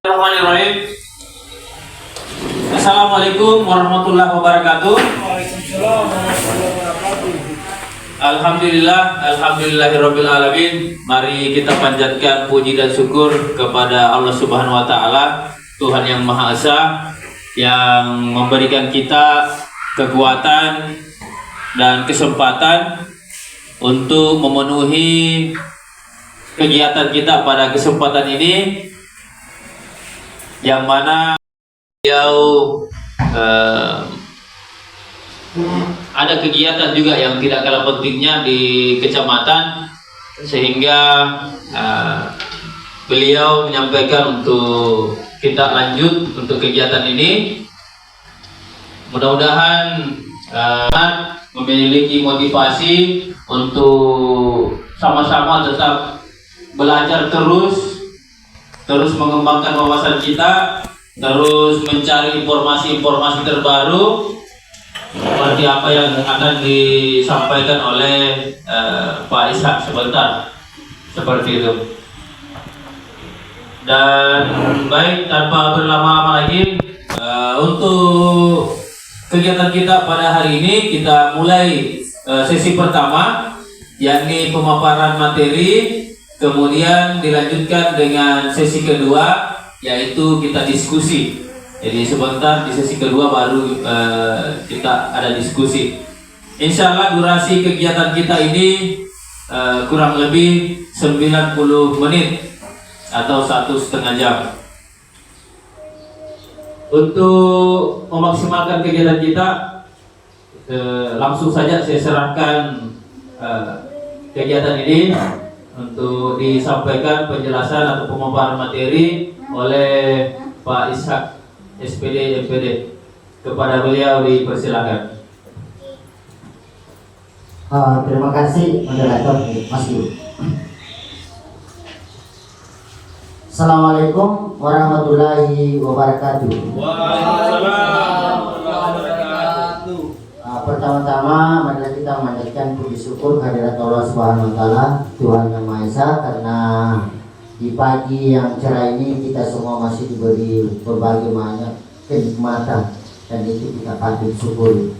Bismillahirrahmanirrahim. Assalamualaikum warahmatullahi wabarakatuh. Waalaikumsalam warahmatullahi wabarakatuh. Alhamdulillahirabbil alamin. Mari kita panjatkan puji dan syukur kepada Allah Subhanahu wa taala, Tuhan yang Maha Esa, yang memberikan kita kekuatan dan kesempatan untuk memenuhi kegiatan kita pada kesempatan ini, yang mana beliau ada kegiatan juga yang tidak kalah pentingnya di kecamatan, sehingga beliau menyampaikan untuk kita lanjut untuk kegiatan ini. Mudah-mudahan memiliki motivasi untuk sama-sama tetap belajar terus mengembangkan wawasan kita, terus mencari informasi-informasi terbaru seperti apa yang akan disampaikan oleh Pak Ishak sebentar, seperti itu. Dan baik, tanpa berlama-lama lagi, untuk kegiatan kita pada hari ini kita mulai sesi pertama, yakni pemaparan materi. Kemudian dilanjutkan dengan sesi kedua, yaitu kita diskusi. Jadi sebentar di sesi kedua baru kita ada diskusi. Insya Allah durasi kegiatan kita ini kurang lebih 90 menit atau 1,5 jam. Untuk memaksimalkan kegiatan kita, langsung saja saya serahkan kegiatan ini untuk disampaikan penjelasan atau pemaparan materi oleh Pak Ishak SPD MPD. Kepada beliau dipersilakan. Terima kasih moderator Mas Yu. Assalamualaikum warahmatullahi wabarakatuh. Waalaikumsalam warahmatullahi wabarakatuh. Pertama-tama marilah kita memanjatkan puji syukur kehadirat Allah Subhanahu wa taala, Tuhan yang Maha Esa, karena di pagi yang cerah ini kita semua masih diberi berbagai banyak kenikmatan, dan itu kita patut syukuri.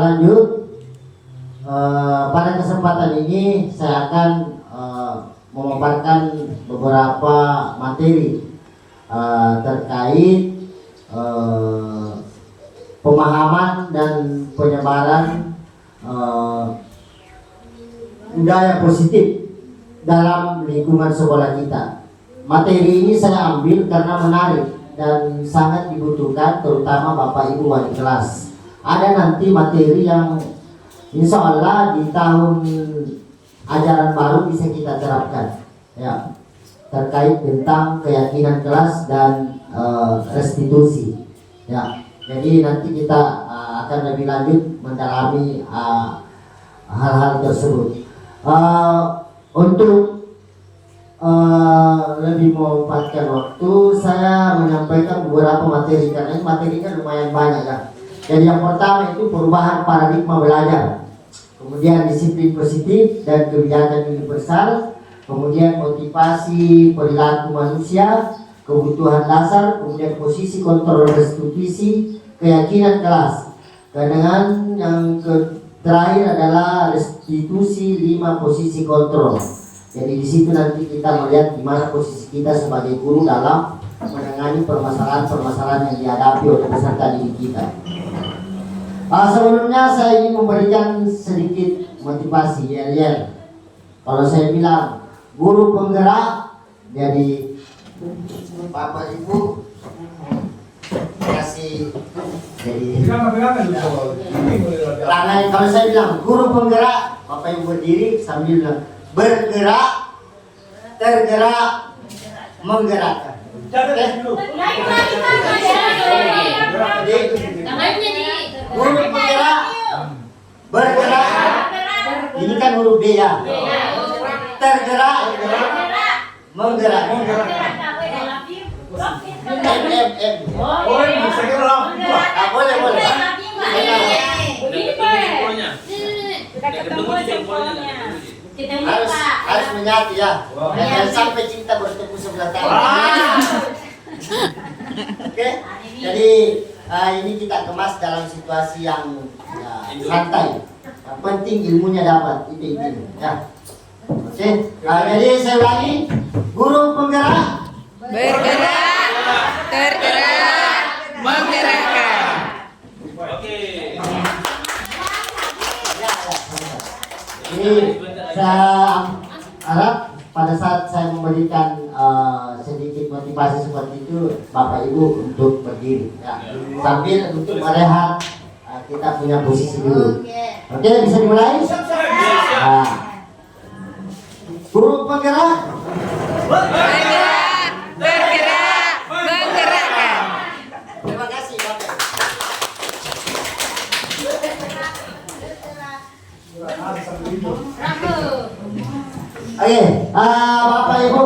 Lanjut, pada kesempatan ini saya akan memaparkan beberapa materi terkait pemahaman dan penyebaran budaya positif dalam lingkungan sekolah kita. Materi ini saya ambil karena menarik dan sangat dibutuhkan, terutama Bapak Ibu wali kelas. Ada nanti materi yang insya Allah di tahun ajaran baru bisa kita terapkan, ya, terkait tentang keyakinan kelas dan restitusi, ya. Jadi nanti kita akan lebih lanjut mendalami hal-hal tersebut. Untuk lebih memanfaatkan waktu, saya menyampaikan beberapa materi karena materinya lumayan banyak, ya. Jadi yang pertama itu perubahan paradigma belajar, kemudian disiplin positif dan kebijakan universal, kemudian motivasi perilaku manusia, kebutuhan dasar, kemudian posisi kontrol restitusi, keyakinan kelas. Dengan yang terakhir adalah restitusi 5 posisi kontrol. Jadi di situ nanti kita melihat di mana posisi kita sebagai guru dalam menangani permasalahan-permasalahan yang dihadapi oleh peserta didik kita. Sebelumnya saya ingin memberikan sedikit motivasi, yel. Kalau saya bilang guru penggerak, jadi Bapak Ibu kasih jadi kalau saya bilang guru penggerak, Bapak Ibu berdiri sambil bilang bergerak, tergerak, menggerakkan. Guru penggerak, bergerak, ini kan huruf B, ya. Tergerak, menggerakkan. Boleh. Kita ketemu jempolnya. Harus Harus menyatu ya. Jangan sampai cinta bertemu sebelah tangan. Oke. Jadi ini kita kemas dalam situasi yang santai. Yang penting ilmunya dapat, itu intinya. Ya. Oke. Jadi saya ulangi, guru penggerak, Bergerak, tergerak, menggerakkan. Oke. Jadi saya harap pada saat saya memberikan sedikit motivasi seperti itu, Bapak Ibu untuk berdiri, ya. Sambil untuk merehat, kita punya posisi dulu. Oke, bisa dimulai? Nah. Guru penggerak, Bergerak, tergerak, menggerakkan. terima kasih Bapak. Oke, Bapak Ibu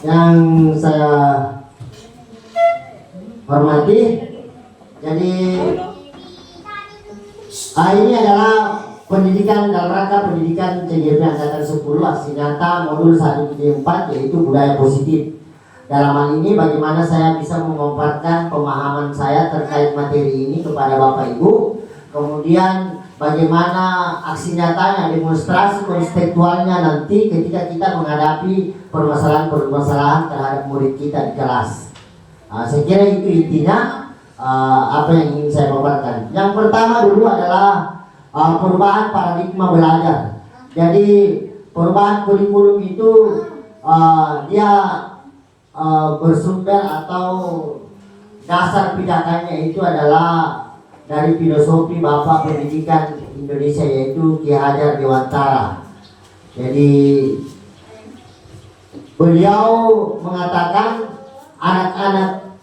yang saya hormati, jadi ini adalah pendidikan dalam rangka pendidikan CGP Angkatan 10 aksi nyata modul 1.4 yaitu budaya positif. Dalam hal ini bagaimana saya bisa memaparkan pemahaman saya terkait materi ini kepada Bapak Ibu, kemudian bagaimana aksi nyatanya, demonstrasi konseptualnya nanti ketika kita menghadapi permasalahan-permasalahan terhadap murid kita di kelas. Saya kira itu intinya apa yang ingin saya paparkan. Yang pertama dulu adalah perubahan paradigma belajar. Jadi perubahan kurikulum itu dia bersumber atau dasar pijakannya itu adalah dari filosofi Bapak Pendidikan Indonesia yaitu Ki Hajar Dewantara. Jadi beliau mengatakan anak-anak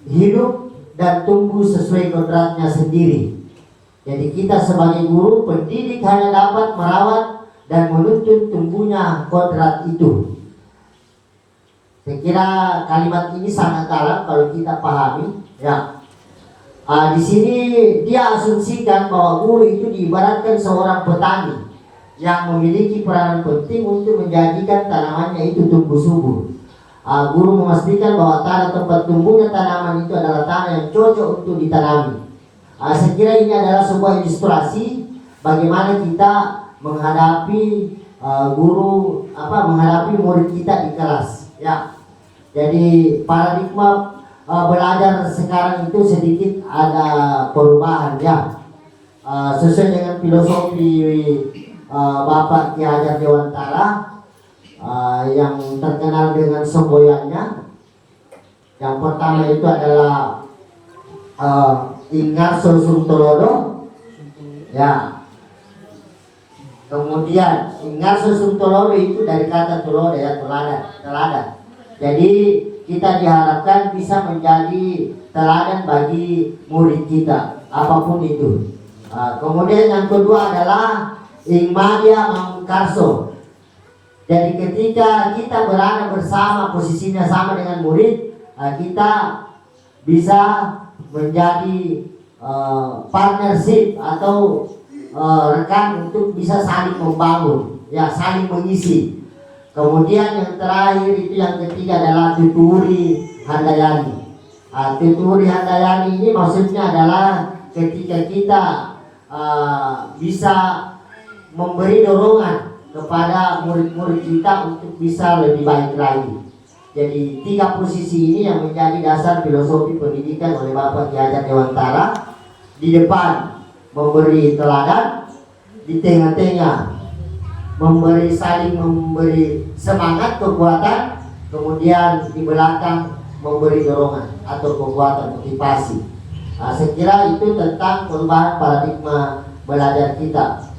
hidup dan tumbuh sesuai kodratnya sendiri. Jadi kita sebagai guru pendidik hanya dapat merawat dan menuntun tumbuhnya kodrat itu. Saya kira kalimat ini sangat dalam kalau kita pahami. Ya. Di sini dia asumsikan bahwa guru itu diibaratkan seorang petani yang memiliki peranan penting untuk menjadikan tanamannya itu tumbuh subur. Guru memastikan bahwa tanah tempat tumbuhnya tanaman itu adalah tanah yang cocok untuk ditanami. Saya kira ini adalah sebuah ilustrasi bagaimana kita menghadapi menghadapi murid kita di kelas. Ya, jadi paradigma belajar sekarang itu sedikit ada perubahan ya, sesuai dengan filosofi Bapak Ki Hajar Dewantara yang terkenal dengan semboyannya. Yang pertama itu adalah ingat sosum tolodo, ya. Kemudian ingat sosum tolodo itu dari kata tolodo ya, teladan. Jadi kita diharapkan bisa menjadi teladan bagi murid kita apapun itu. Kemudian yang kedua adalah ingmadia mangkarso. Jadi ketika kita berada bersama, posisinya sama dengan murid, kita bisa menjadi partnership atau rekan untuk bisa saling membangun, ya, saling mengisi. Kemudian yang terakhir itu yang ketiga adalah tuturi handayani. Tuturi handayani ini maksudnya adalah ketika kita bisa memberi dorongan kepada murid-murid kita untuk bisa lebih baik lagi. Jadi tiga posisi ini yang menjadi dasar filosofi pendidikan oleh Bapak Ki Hajar Dewantara. Di depan memberi teladan, di tengah-tengah saling memberi semangat, kekuatan, kemudian di belakang memberi dorongan atau kekuatan, motivasi. Saya kira itu tentang perubahan paradigma belajar kita.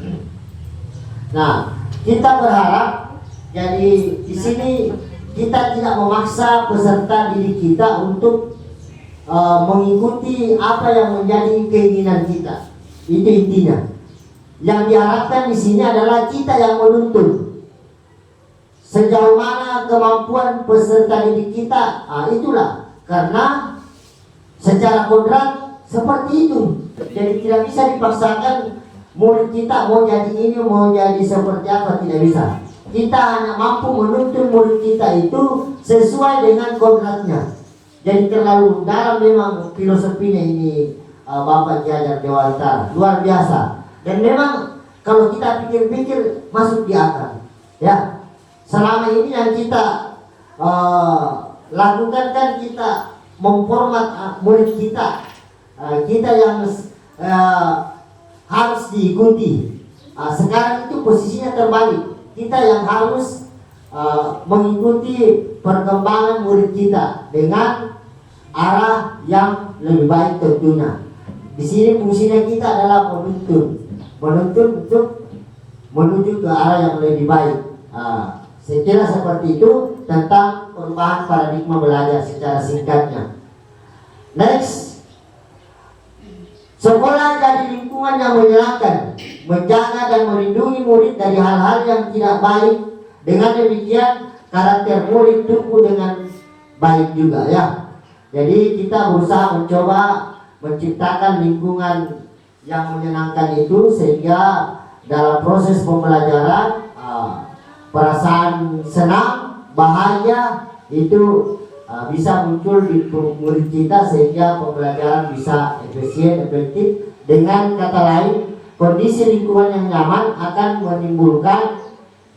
Nah, kita berharap jadi di sini kita tidak memaksa peserta didik kita untuk mengikuti apa yang menjadi keinginan kita. Itu intinya. Yang diharapkan di sini adalah kita yang menuntun sejauh mana kemampuan peserta didik kita. Itulah karena secara kodrat seperti itu. Jadi tidak bisa dipaksakan murid kita mau jadi ini, mau jadi seperti apa, tidak bisa. Kita hanya mampu menuntun murid kita itu sesuai dengan kodratnya. Jadi terlalu dalam memang filosofinya ini Bapak Ki Hajar Dewantara, luar biasa. Dan memang kalau kita pikir-pikir masuk di akal. Ya, selama ini yang kita lakukan kan kita memformat murid kita, kita yang harus diikuti. Sekarang itu posisinya terbalik. Kita yang harus mengikuti perkembangan murid kita dengan arah yang lebih baik tentunya. Di sini fungsinya kita adalah menuntun untuk menuju ke arah yang lebih baik. Saya kira seperti itu tentang perubahan paradigma belajar secara singkatnya. Next, sekolah jadi lingkungan yang menyenangkan, menjaga dan melindungi murid dari hal-hal yang tidak baik. Dengan demikian karakter murid tumbuh dengan baik juga, ya. Jadi kita berusaha mencoba menciptakan lingkungan yang menyenangkan itu, sehingga dalam proses pembelajaran perasaan senang, bahagia itu bisa muncul di murid kita, sehingga pembelajaran bisa efisien, efektif. Dengan kata lain, kondisi lingkungan yang nyaman akan menimbulkan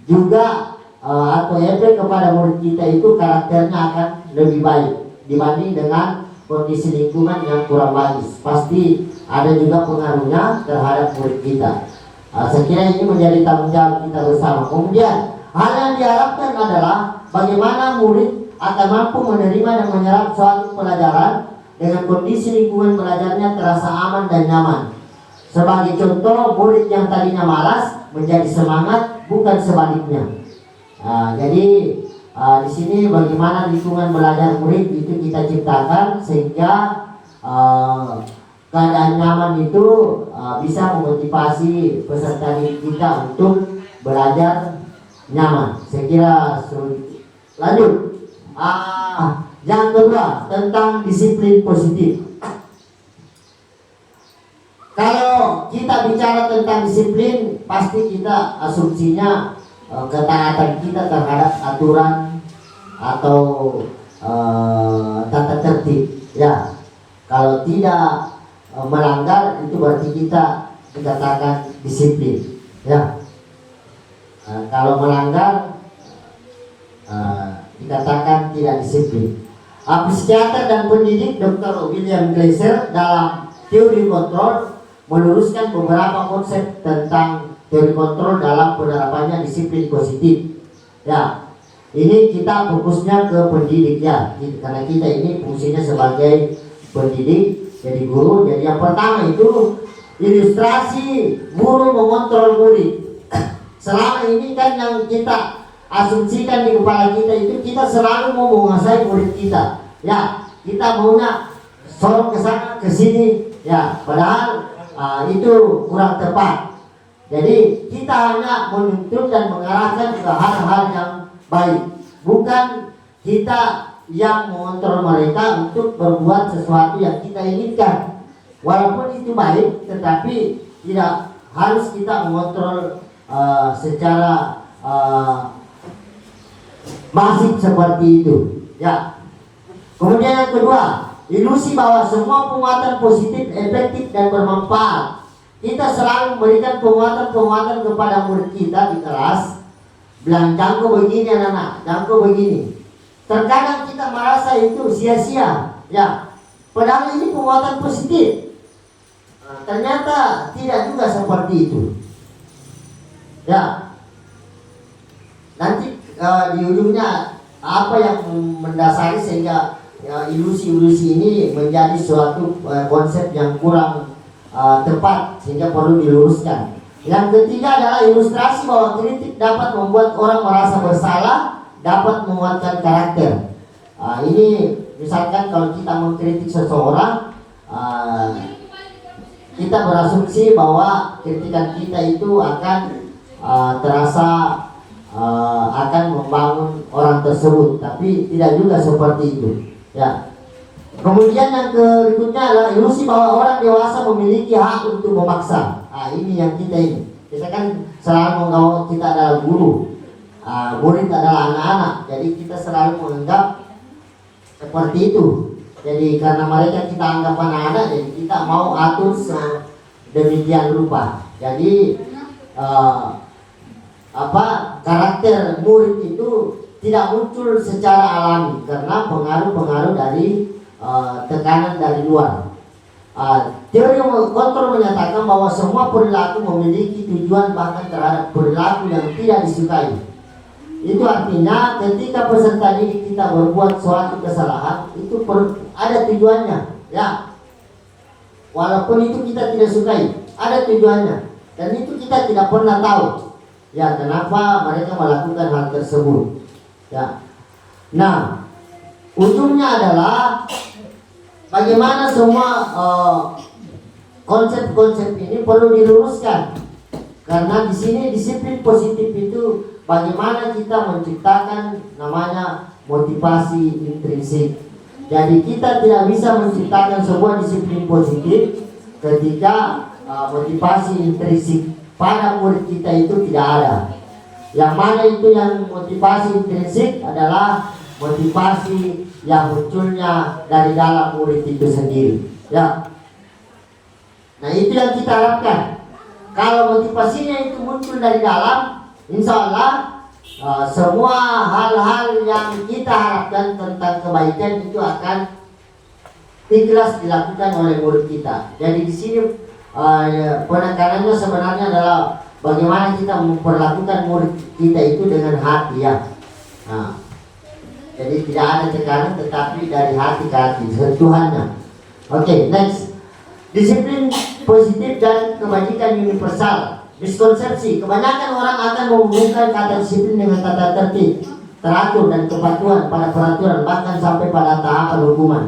juga atau efek kepada murid kita itu karakternya akan lebih baik dibanding dengan kondisi lingkungan yang kurang bagus. Pasti ada juga pengaruhnya terhadap murid kita. Saya kira ini menjadi tanggung jawab kita bersama. Kemudian hal yang diharapkan adalah bagaimana murid akan mampu menerima dan menyerap suatu pelajaran dengan kondisi lingkungan belajarnya terasa aman dan nyaman. Sebagai contoh, murid yang tadinya malas menjadi semangat, bukan sebaliknya. Jadi di sini bagaimana lingkungan belajar murid itu kita ciptakan sehingga keadaan nyaman itu bisa memotivasi peserta didik kita untuk belajar nyaman. Saya kira lanjut. Yang kedua tentang disiplin positif. Kalau kita bicara tentang disiplin, pasti kita asumsinya ketaatan kita terhadap aturan atau tata tertib. Ya, kalau tidak melanggar itu berarti kita dikatakan disiplin. Ya, kalau melanggar dikatakan tidak disiplin. Psikiater dan pendidik Dr. William Glasser dalam teori kontrol meluruskan beberapa konsep tentang teori kontrol dalam penerapannya disiplin positif. Ya, ini kita fokusnya ke pendidik, ya, karena kita ini fungsinya sebagai pendidik, jadi guru. Jadi yang pertama itu ilustrasi guru mengontrol murid. Selama ini kan yang kita asumsikan di kepala kita itu kita selalu mau menguasai murid kita. Ya, kita maunya sorong ke sana ke sini, ya, padahal itu kurang tepat. Jadi kita hanya menuntun dan mengarahkan ke hal-hal yang baik, bukan kita yang mengontrol mereka untuk berbuat sesuatu yang kita inginkan. Walaupun itu baik, tetapi tidak harus kita mengontrol secara masif seperti itu. Ya. Kemudian yang kedua, ilusi bahwa semua penguatan positif, efektif dan bermanfaat. Kita selalu memberikan penguatan kepada murid kita di kelas. Bilang jangko begini anak-anak, jangko begini. Terkadang kita merasa itu sia-sia, ya. Padahal ini penguatan positif. Ternyata tidak juga seperti itu. Ya. Nanti di ujungnya apa yang mendasari sehingga ilusi-ilusi ini menjadi suatu konsep yang kurang tepat sehingga perlu diluruskan. Yang ketiga adalah ilustrasi bahwa kritik dapat membuat orang merasa bersalah, dapat menguatkan karakter. Ini misalkan kalau kita mengkritik seseorang, kita berasumsi bahwa kritikan kita itu akan terasa akan membangun orang tersebut, tapi tidak juga seperti itu. Ya. Kemudian yang berikutnya adalah ilusi bahwa orang dewasa memiliki hak untuk memaksa. Ini yang kita ini. Kita kan selalu menganggap kita adalah guru, murid adalah anak-anak. Jadi kita selalu menganggap seperti itu. Jadi karena mereka kita anggap anak-anak, jadi kita mau atur sedemikian rupa. Jadi karakter murid itu tidak muncul secara alami karena pengaruh-pengaruh dari tekanan dari luar. Teori kontrol menyatakan bahwa semua perilaku memiliki tujuan bahkan terhadap perilaku yang tidak disukai. Itu artinya ketika peserta didik kita berbuat suatu kesalahan itu ada tujuannya, ya. Walaupun itu kita tidak sukai, ada tujuannya. Dan itu kita tidak pernah tahu, ya, kenapa mereka melakukan hal tersebut, ya. Nah, ujungnya adalah bagaimana semua konsep-konsep ini perlu diluruskan. Karena di sini disiplin positif itu bagaimana kita menciptakan namanya motivasi intrinsik. Jadi kita tidak bisa menciptakan sebuah disiplin positif ketika motivasi intrinsik pada murid kita itu tidak ada. Yang mana itu yang motivasi intrinsik adalah motivasi yang munculnya dari dalam murid itu sendiri, ya. Nah, itu yang kita harapkan. Kalau motivasinya itu muncul dari dalam, insya Allah semua hal-hal yang kita harapkan tentang kebaikan itu akan ikhlas dilakukan oleh murid kita. Jadi di sini penekanannya sebenarnya adalah bagaimana kita memperlakukan murid kita itu dengan hati, ya. Nah, jadi tidak ada tekanan tetapi dari hati ke hati, sentuhannya. Oke, next. Disiplin positif dan kebajikan universal. Miskonsepsi, kebanyakan orang akan menghubungkan kata disiplin dengan tata tertib, teratur dan kepatuhan pada peraturan, bahkan sampai pada tahapan hukuman.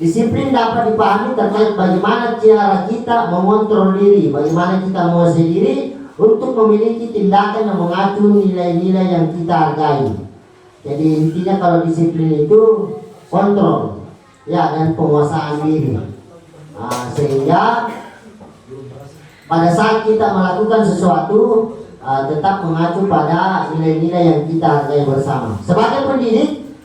Disiplin dapat dipahami terkait bagaimana cara kita mengontrol diri, bagaimana kita menguasai diri untuk memiliki tindakan yang mengacu nilai-nilai yang kita hargai. Jadi intinya kalau disiplin itu kontrol, ya, dan penguasaan diri. Sehingga pada saat kita melakukan sesuatu tetap mengacu pada nilai-nilai yang kita hargai bersama. Sebagai pendidik,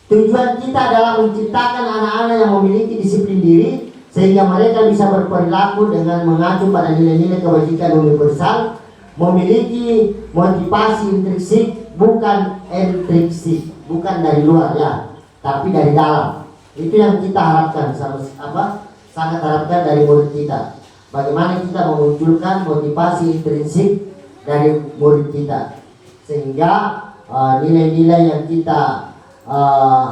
tujuan kita adalah menciptakan anak-anak yang memiliki disiplin diri sehingga mereka bisa berperilaku dengan mengacu pada nilai-nilai kebajikan universal, memiliki motivasi intrinsik bukan intrinsik, bukan dari luar, ya, tapi dari dalam. Itu yang kita harapkan, sangat harapkan dari murid kita. Bagaimana kita memunculkan motivasi intrinsik dari murid kita sehingga nilai-nilai yang kita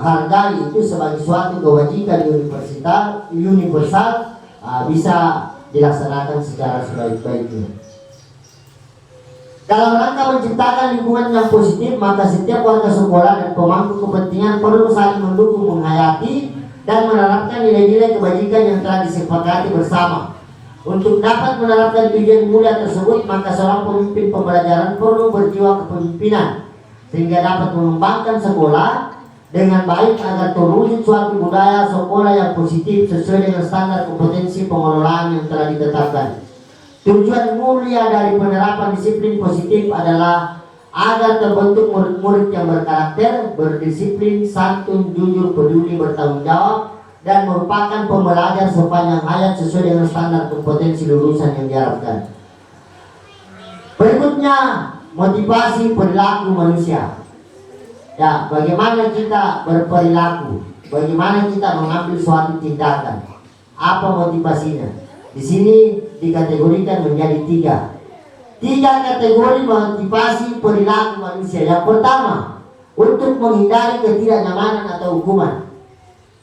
hargai itu sebagai suatu kewajiban universal bisa dilaksanakan secara sebaik-baiknya. Dalam rangka menciptakan lingkungan yang positif, maka setiap warga sekolah dan pemangku kepentingan perlu saling mendukung, menghayati dan menerapkan nilai-nilai kebajikan yang telah disepakati bersama. Untuk dapat menerapkan tujuan mulia tersebut, maka seorang pemimpin pembelajaran perlu berjiwa kepemimpinan sehingga dapat mengembangkan sekolah dengan baik agar terwujud suatu budaya sekolah yang positif sesuai dengan standar kompetensi pengelolaan yang telah ditetapkan. Tujuan mulia dari penerapan disiplin positif adalah agar terbentuk murid-murid yang berkarakter, berdisiplin, santun, jujur, peduli, bertanggung jawab, dan merupakan pembelajar sepanjang hayat sesuai dengan standar kompetensi lulusan yang diharapkan. Berikutnya, motivasi perilaku manusia. Ya, bagaimana kita berperilaku, bagaimana kita mengambil suatu tindakan, apa motivasinya? Di sini dikategorikan menjadi tiga kategori motivasi perilaku manusia. Yang pertama, untuk menghindari ketidaknyamanan atau hukuman.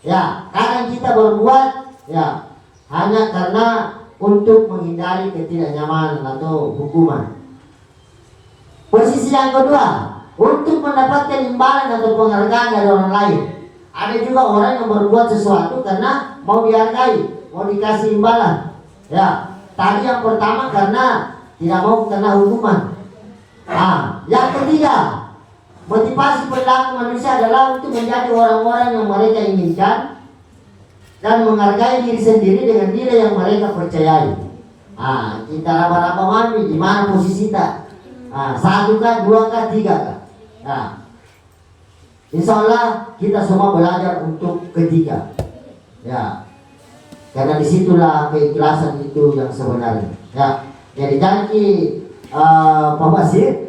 Ya, kadang kita berbuat ya hanya karena untuk menghindari ketidaknyamanan atau hukuman. Posisi yang kedua, untuk mendapatkan imbalan atau penghargaan dari orang lain. Ada juga orang yang berbuat sesuatu karena mau dihargai, mau dikasih imbalan. Ya, tadi yang pertama karena tidak mau kena hukuman. Yang ketiga, motivasi perilaku manusia adalah untuk menjadi orang-orang yang mereka inginkan dan menghargai diri sendiri dengan nilai yang mereka percayai. Kita raba-raba mami di mana posisi kita. 1 kah, 2 kah, 3 kah. Insya Allah kita semua belajar untuk ketiga. Ya, karena disitulah keikhlasan itu yang sebenarnya. Ya, jadi janji Pak Basir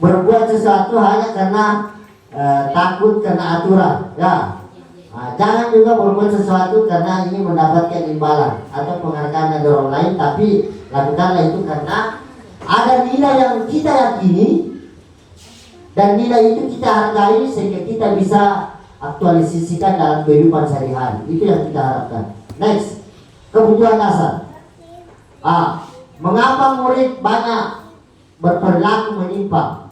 berbuat sesuatu hanya karena takut kena aturan. Ya. Jangan juga berbuat sesuatu karena ingin mendapatkan imbalan atau penghargaan dari orang lain, tapi lakukanlah itu karena ada nilai yang kita yakini dan nilai itu kita hargai sehingga kita bisa aktualisasikan dalam kehidupan sehari-hari. Itu yang kita harapkan. Next, kebutuhan dasar. Mengapa murid banyak berperilaku menyimpang?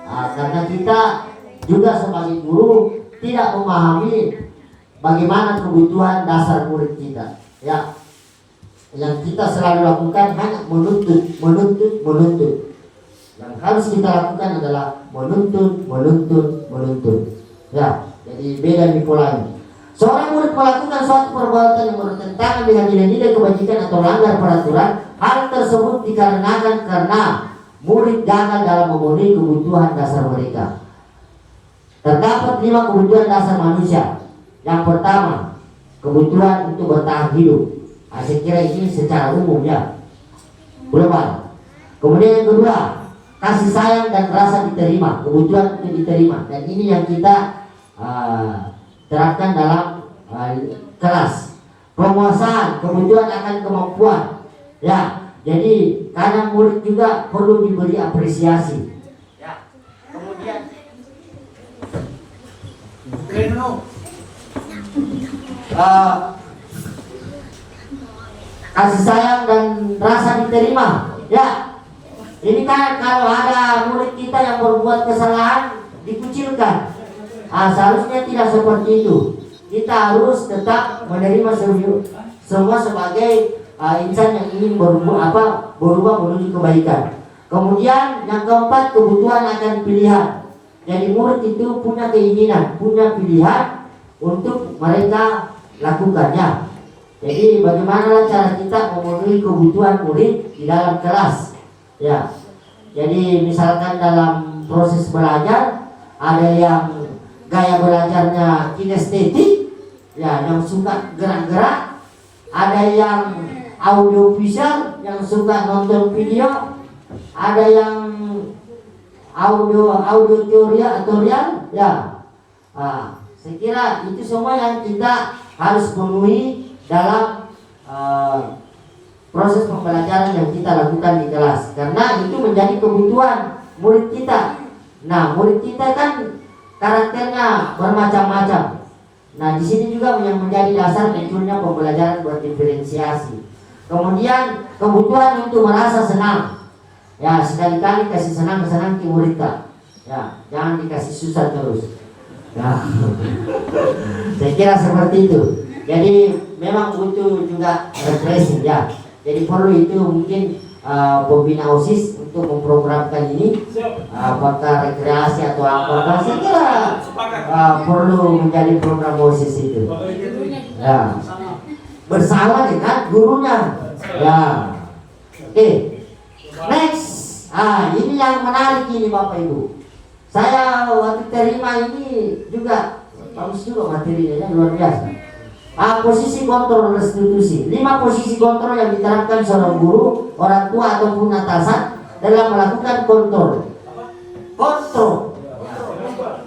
Karena kita juga sebagai guru tidak memahami bagaimana kebutuhan dasar murid kita. Ya, yang kita selalu lakukan hanya menuntut. Yang harus kita lakukan adalah menuntut. Ya, jadi beda nih polanya. Seorang murid melakukan suatu perbuatan yang bertentangan dengan nilai-nilai kebajikan atau langgar peraturan. Hal tersebut dikarenakan karena murid gagal dalam memenuhi kebutuhan dasar mereka. Terdapat 5 kebutuhan dasar manusia. Yang pertama, kebutuhan untuk bertahan hidup. Saya kira ini secara umum ya, global. Kemudian yang kedua, kasih sayang dan rasa diterima, kebutuhan untuk diterima. Dan ini yang kita terapkan dalam kelas. Penguasaan, kebutuhan akan kemampuan. Ya, jadi kadang murid juga perlu diberi apresiasi. Ya, kemudian kasih sayang dan rasa diterima. Ya, ini kan kalau ada murid kita yang berbuat kesalahan dikucilkan. Seharusnya tidak seperti itu. Kita harus tetap menerima semua sebagai insan yang ingin berubah menuju kebaikan. Kemudian yang keempat, kebutuhan akan pilihan. Jadi murid itu punya keinginan, punya pilihan untuk mereka lakukannya. Jadi bagaimana cara kita memenuhi kebutuhan murid di dalam kelas. Ya, jadi misalkan dalam proses belajar ada yang gaya belajarnya kinestetik, ya, yang suka gerak-gerak. Ada yang audiovisual, yang suka nonton video. Ada yang audio teorial, ya. Saya kira itu semua yang kita harus penuhi dalam proses pembelajaran yang kita lakukan di kelas, karena itu menjadi kebutuhan murid kita. Nah, murid kita kan karakternya bermacam-macam. Nah, di sini juga yang menjadi dasar munculnya pembelajaran berdiferensiasi. Kemudian kebutuhan untuk merasa senang. Ya, sekali-kali kasih senang-senang ke murid kita. Ya, jangan dikasih susah terus. Ya. Saya kira seperti itu. Jadi memang butuh juga refreshing ya. Jadi perlu itu mungkin pembina OSIS untuk memprogramkan ini, apakah rekreasi atau apa. Saya kira perlu menjadi program OSIS itu. Ya. Bersama dengan gurunya. Ya. Oke. Next. Ini yang menarik ini Bapak Ibu. Saya waktu terima ini juga bagus juga materinya, luar biasa. Posisi kontrol restitusi. 5 posisi kontrol yang diterapkan seorang guru, orang tua ataupun atasan dalam melakukan kontrol.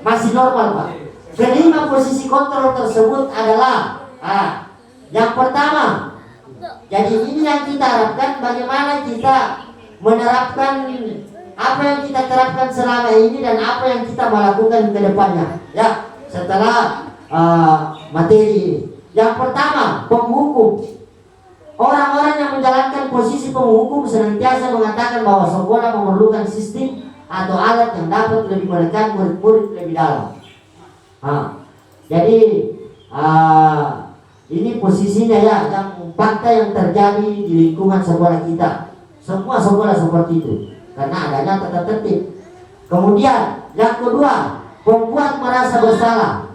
Masih normal Pak. Kelima posisi kontrol tersebut adalah yang pertama. Jadi ini yang kita harapkan, bagaimana kita menerapkan apa yang kita terapkan selama ini dan apa yang kita melakukan ke depannya. Ya, setelah materi. Yang pertama, penghukum. Orang-orang yang menjalankan posisi penghukum senantiasa mengatakan bahwa sekolah memerlukan sistem atau alat yang dapat lebih menekan murid-murid lebih dalam. Jadi ini posisinya ya, yang fakta yang terjadi di lingkungan sekolah kita. Semua sekolah seperti itu, karena adanya tata tertib. Kemudian yang kedua, membuat merasa bersalah.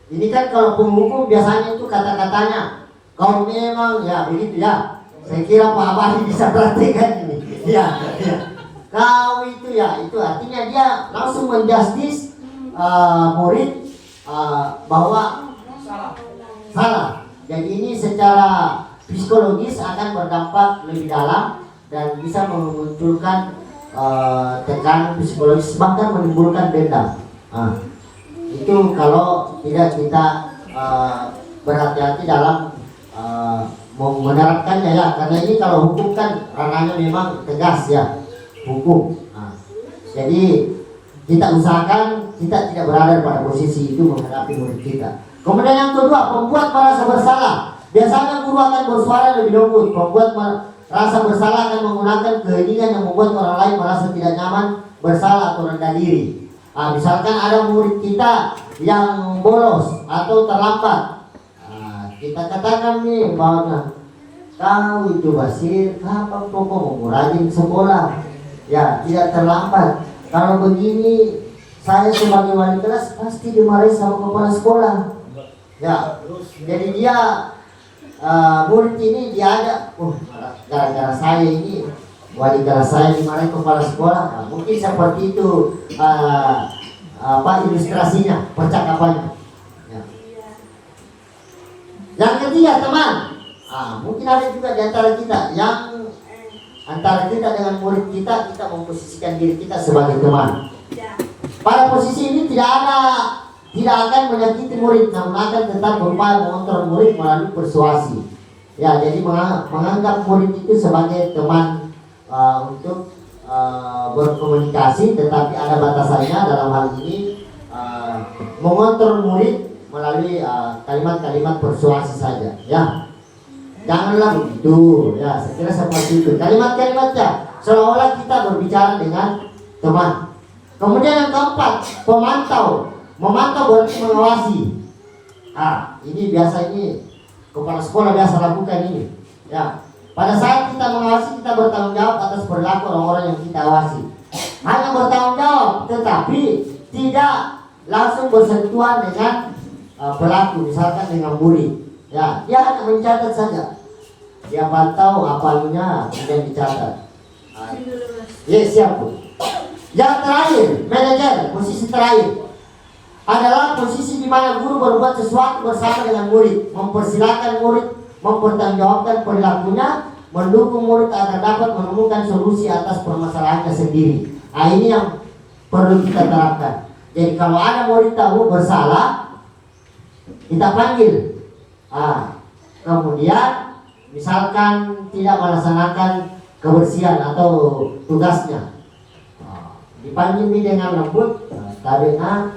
Ini kan kalau penghukum biasanya itu kata-katanya Kalau memang ya begitu ya, saya kira Pak Abadi bisa praktekkan ini. Ya, ya. Kau itu ya, itu artinya dia langsung menjustis murid bahwa salah. Jadi ini secara psikologis akan berdampak lebih dalam dan bisa memunculkan tekanan psikologis, bahkan menimbulkan dendam. Itu kalau tidak kita berhati-hati dalam menerapkannya ya, karena ini kalau hukum kan ranahnya memang tegas ya, hukum. Jadi kita usahakan kita tidak berada pada posisi itu menghadapi murid kita. Kemudian yang kedua, pembuat merasa bersalah. Biasanya guru akan bersuara lebih lembut. Pembuat rasa bersalah akan menggunakan keheningan yang membuat orang lain merasa tidak nyaman, bersalah atau rendah diri. Misalkan ada murid kita yang bolos atau terlambat. Kita katakan nih bahwa kau itu Basir, kapan kau mau rajin sekolah? Ya, tidak terlambat. Kalau begini, saya sebagai wali kelas pasti dimarahi sama kepala sekolah. Ya, jadi dia murid ini diajak, gara-gara saya ini wali kelas saya dimarahi kepala sekolah. Mungkin seperti itu ilustrasinya, percakapannya. Yang ketiga, teman. Mungkin ada juga di antara kita yang antara kita dengan murid kita memposisikan diri kita sebagai teman. Pada posisi ini tidak akan menyakiti murid, namun akan tetap berupaya mengontrol murid melalui persuasi. Ya, jadi menganggap murid itu sebagai teman untuk berkomunikasi, tetapi ada batasannya. Dalam hal ini mengontrol murid melalui kalimat-kalimat persuasi saja, ya. Janganlah begitu, ya. Saya kira seperti itu. Kalimat-kalimatnya seolah-olah kita berbicara dengan teman. Kemudian yang keempat, pemantau. Memantau berarti mengawasi. Ini biasa kepala sekolah biasa lakukan ini, ya. Pada saat kita mengawasi, kita bertanggung jawab atas perilaku orang-orang yang kita awasi. Hanya bertanggung jawab, tetapi tidak langsung bersentuhan dengan pelaku, misalkan dengan murid. Ya, dia hanya mencatat saja. Dia pantau apanya, kemudian dicatat. Siap Bu. Yang terakhir, manajer, posisi terakhir adalah posisi di mana guru berbuat sesuatu bersama dengan murid, mempersilahkan murid mempertanggungjawabkan perilakunya, mendukung murid agar dapat menemukan solusi atas permasalahannya sendiri. Ini yang perlu kita terapkan. Jadi kalau ada murid tahu bersalah, kita panggil. Kemudian misalkan tidak melaksanakan kebersihan atau tugasnya, dipanggil dengan lembut. Tadinya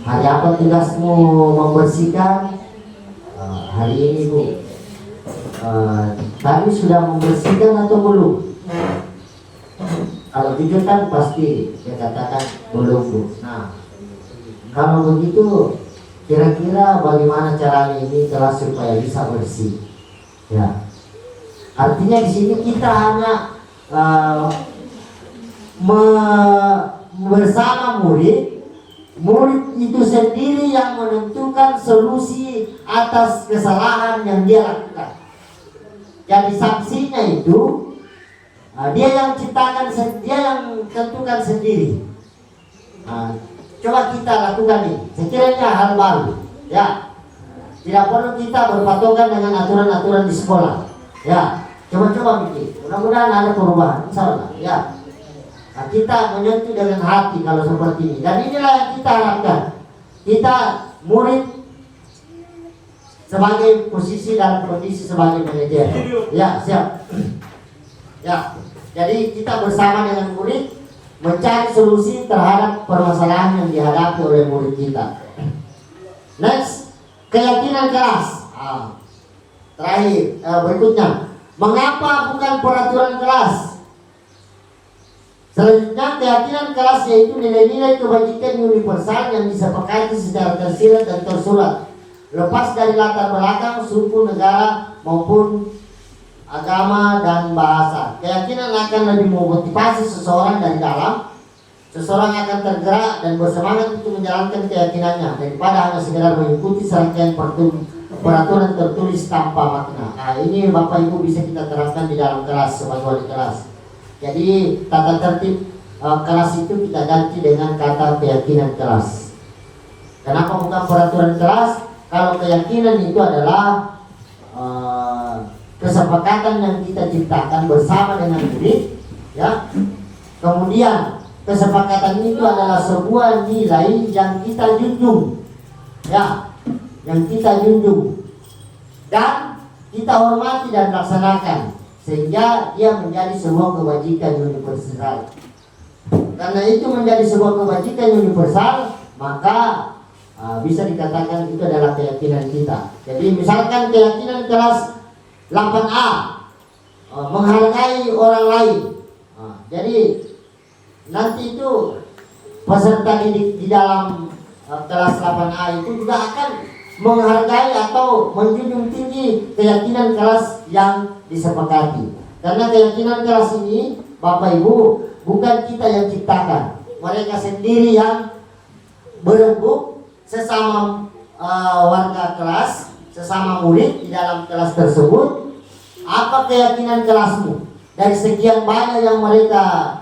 hari apa tugasmu membersihkan? Hari ini Bu. Tadi sudah membersihkan atau belum? Kalau jujur kan pasti dia katakan belum Bu. Nah, kalau begitu kira-kira bagaimana caranya ini kelas supaya bisa bersih? Ya, artinya di sini kita hanya bersama murid itu sendiri yang menentukan solusi atas kesalahan yang dia lakukan. Jadi sanksinya itu dia yang ciptakan, dia yang tentukan sendiri. Coba kita lakukan ini. Sekiranya hal baru, ya. Tidak perlu kita berpatokan dengan aturan-aturan di sekolah. Ya, coba-coba bikin. Mudah-mudahan ada perubahan, insyaallah. Ya. Kita menyentuh dengan hati kalau seperti ini. Dan inilah yang kita harapkan. Kita murid sebagai posisi dalam kondisi sebagai manajer. Ya, siap. Ya. Jadi kita bersama dengan murid mencari solusi terhadap permasalahan yang dihadapi oleh murid kita. Next, keyakinan kelas. Terakhir, berikutnya, mengapa bukan peraturan kelas? Selanjutnya, keyakinan kelas yaitu nilai-nilai kebajikan universal yang disepakati secara tersirat dan tersurat, lepas dari latar belakang suku, negara maupun agama dan bahasa. Keyakinan akan lebih memotivasi seseorang dari dalam. Seseorang akan tergerak dan bersemangat untuk menjalankan keyakinannya daripada hanya sekedar mengikuti serangkaian peraturan tertulis tanpa makna. Nah, ini Bapak Ibu bisa kita terapkan di dalam kelas sebagai wali kelas. Jadi tata tertib kelas itu kita ganti dengan kata keyakinan kelas. Kenapa bukan peraturan kelas? Kalau keyakinan itu adalah kesepakatan yang kita ciptakan bersama dengan murid, ya. Kemudian kesepakatan itu adalah sebuah nilai yang kita junjung, ya, yang kita junjung dan kita hormati dan laksanakan sehingga dia menjadi sebuah kebajikan universal. Karena itu menjadi sebuah kebajikan universal, maka bisa dikatakan itu adalah keyakinan kita. Jadi misalkan keyakinan kelas 8A menghargai orang lain. Jadi nanti itu peserta didik di dalam kelas 8A itu juga akan menghargai atau menjunjung tinggi keyakinan kelas yang disepakati. Karena keyakinan kelas ini, Bapak Ibu, bukan kita yang ciptakan. Mereka sendiri yang berembuk sesama warga kelas, sesama murid di dalam kelas tersebut. Apa keyakinan kelasmu? Dari sekian banyak yang mereka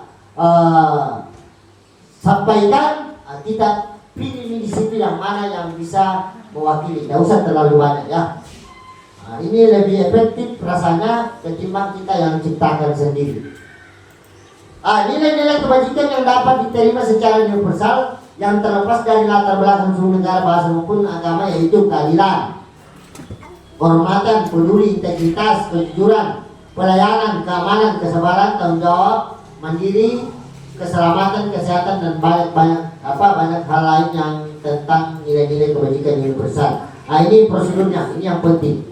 sampaikan, kita pilih di situ yang mana yang bisa mewakili. Tidak usah terlalu banyak, ya. Ini lebih efektif rasanya ketimbang kita yang ciptakan sendiri. Nilai-nilai kebajikan yang dapat diterima secara universal yang terlepas dari latar belakang suku negara, bahasa maupun agama, yaitu keadilan, kehormatan, peduli, integritas, kejujuran, pelayanan, keamanan, kesabaran, tanggung jawab, mandiri, keselamatan, kesehatan, dan banyak hal lain yang tentang nilai-nilai kebajikan universal. Ini prosedurnya, ini yang penting.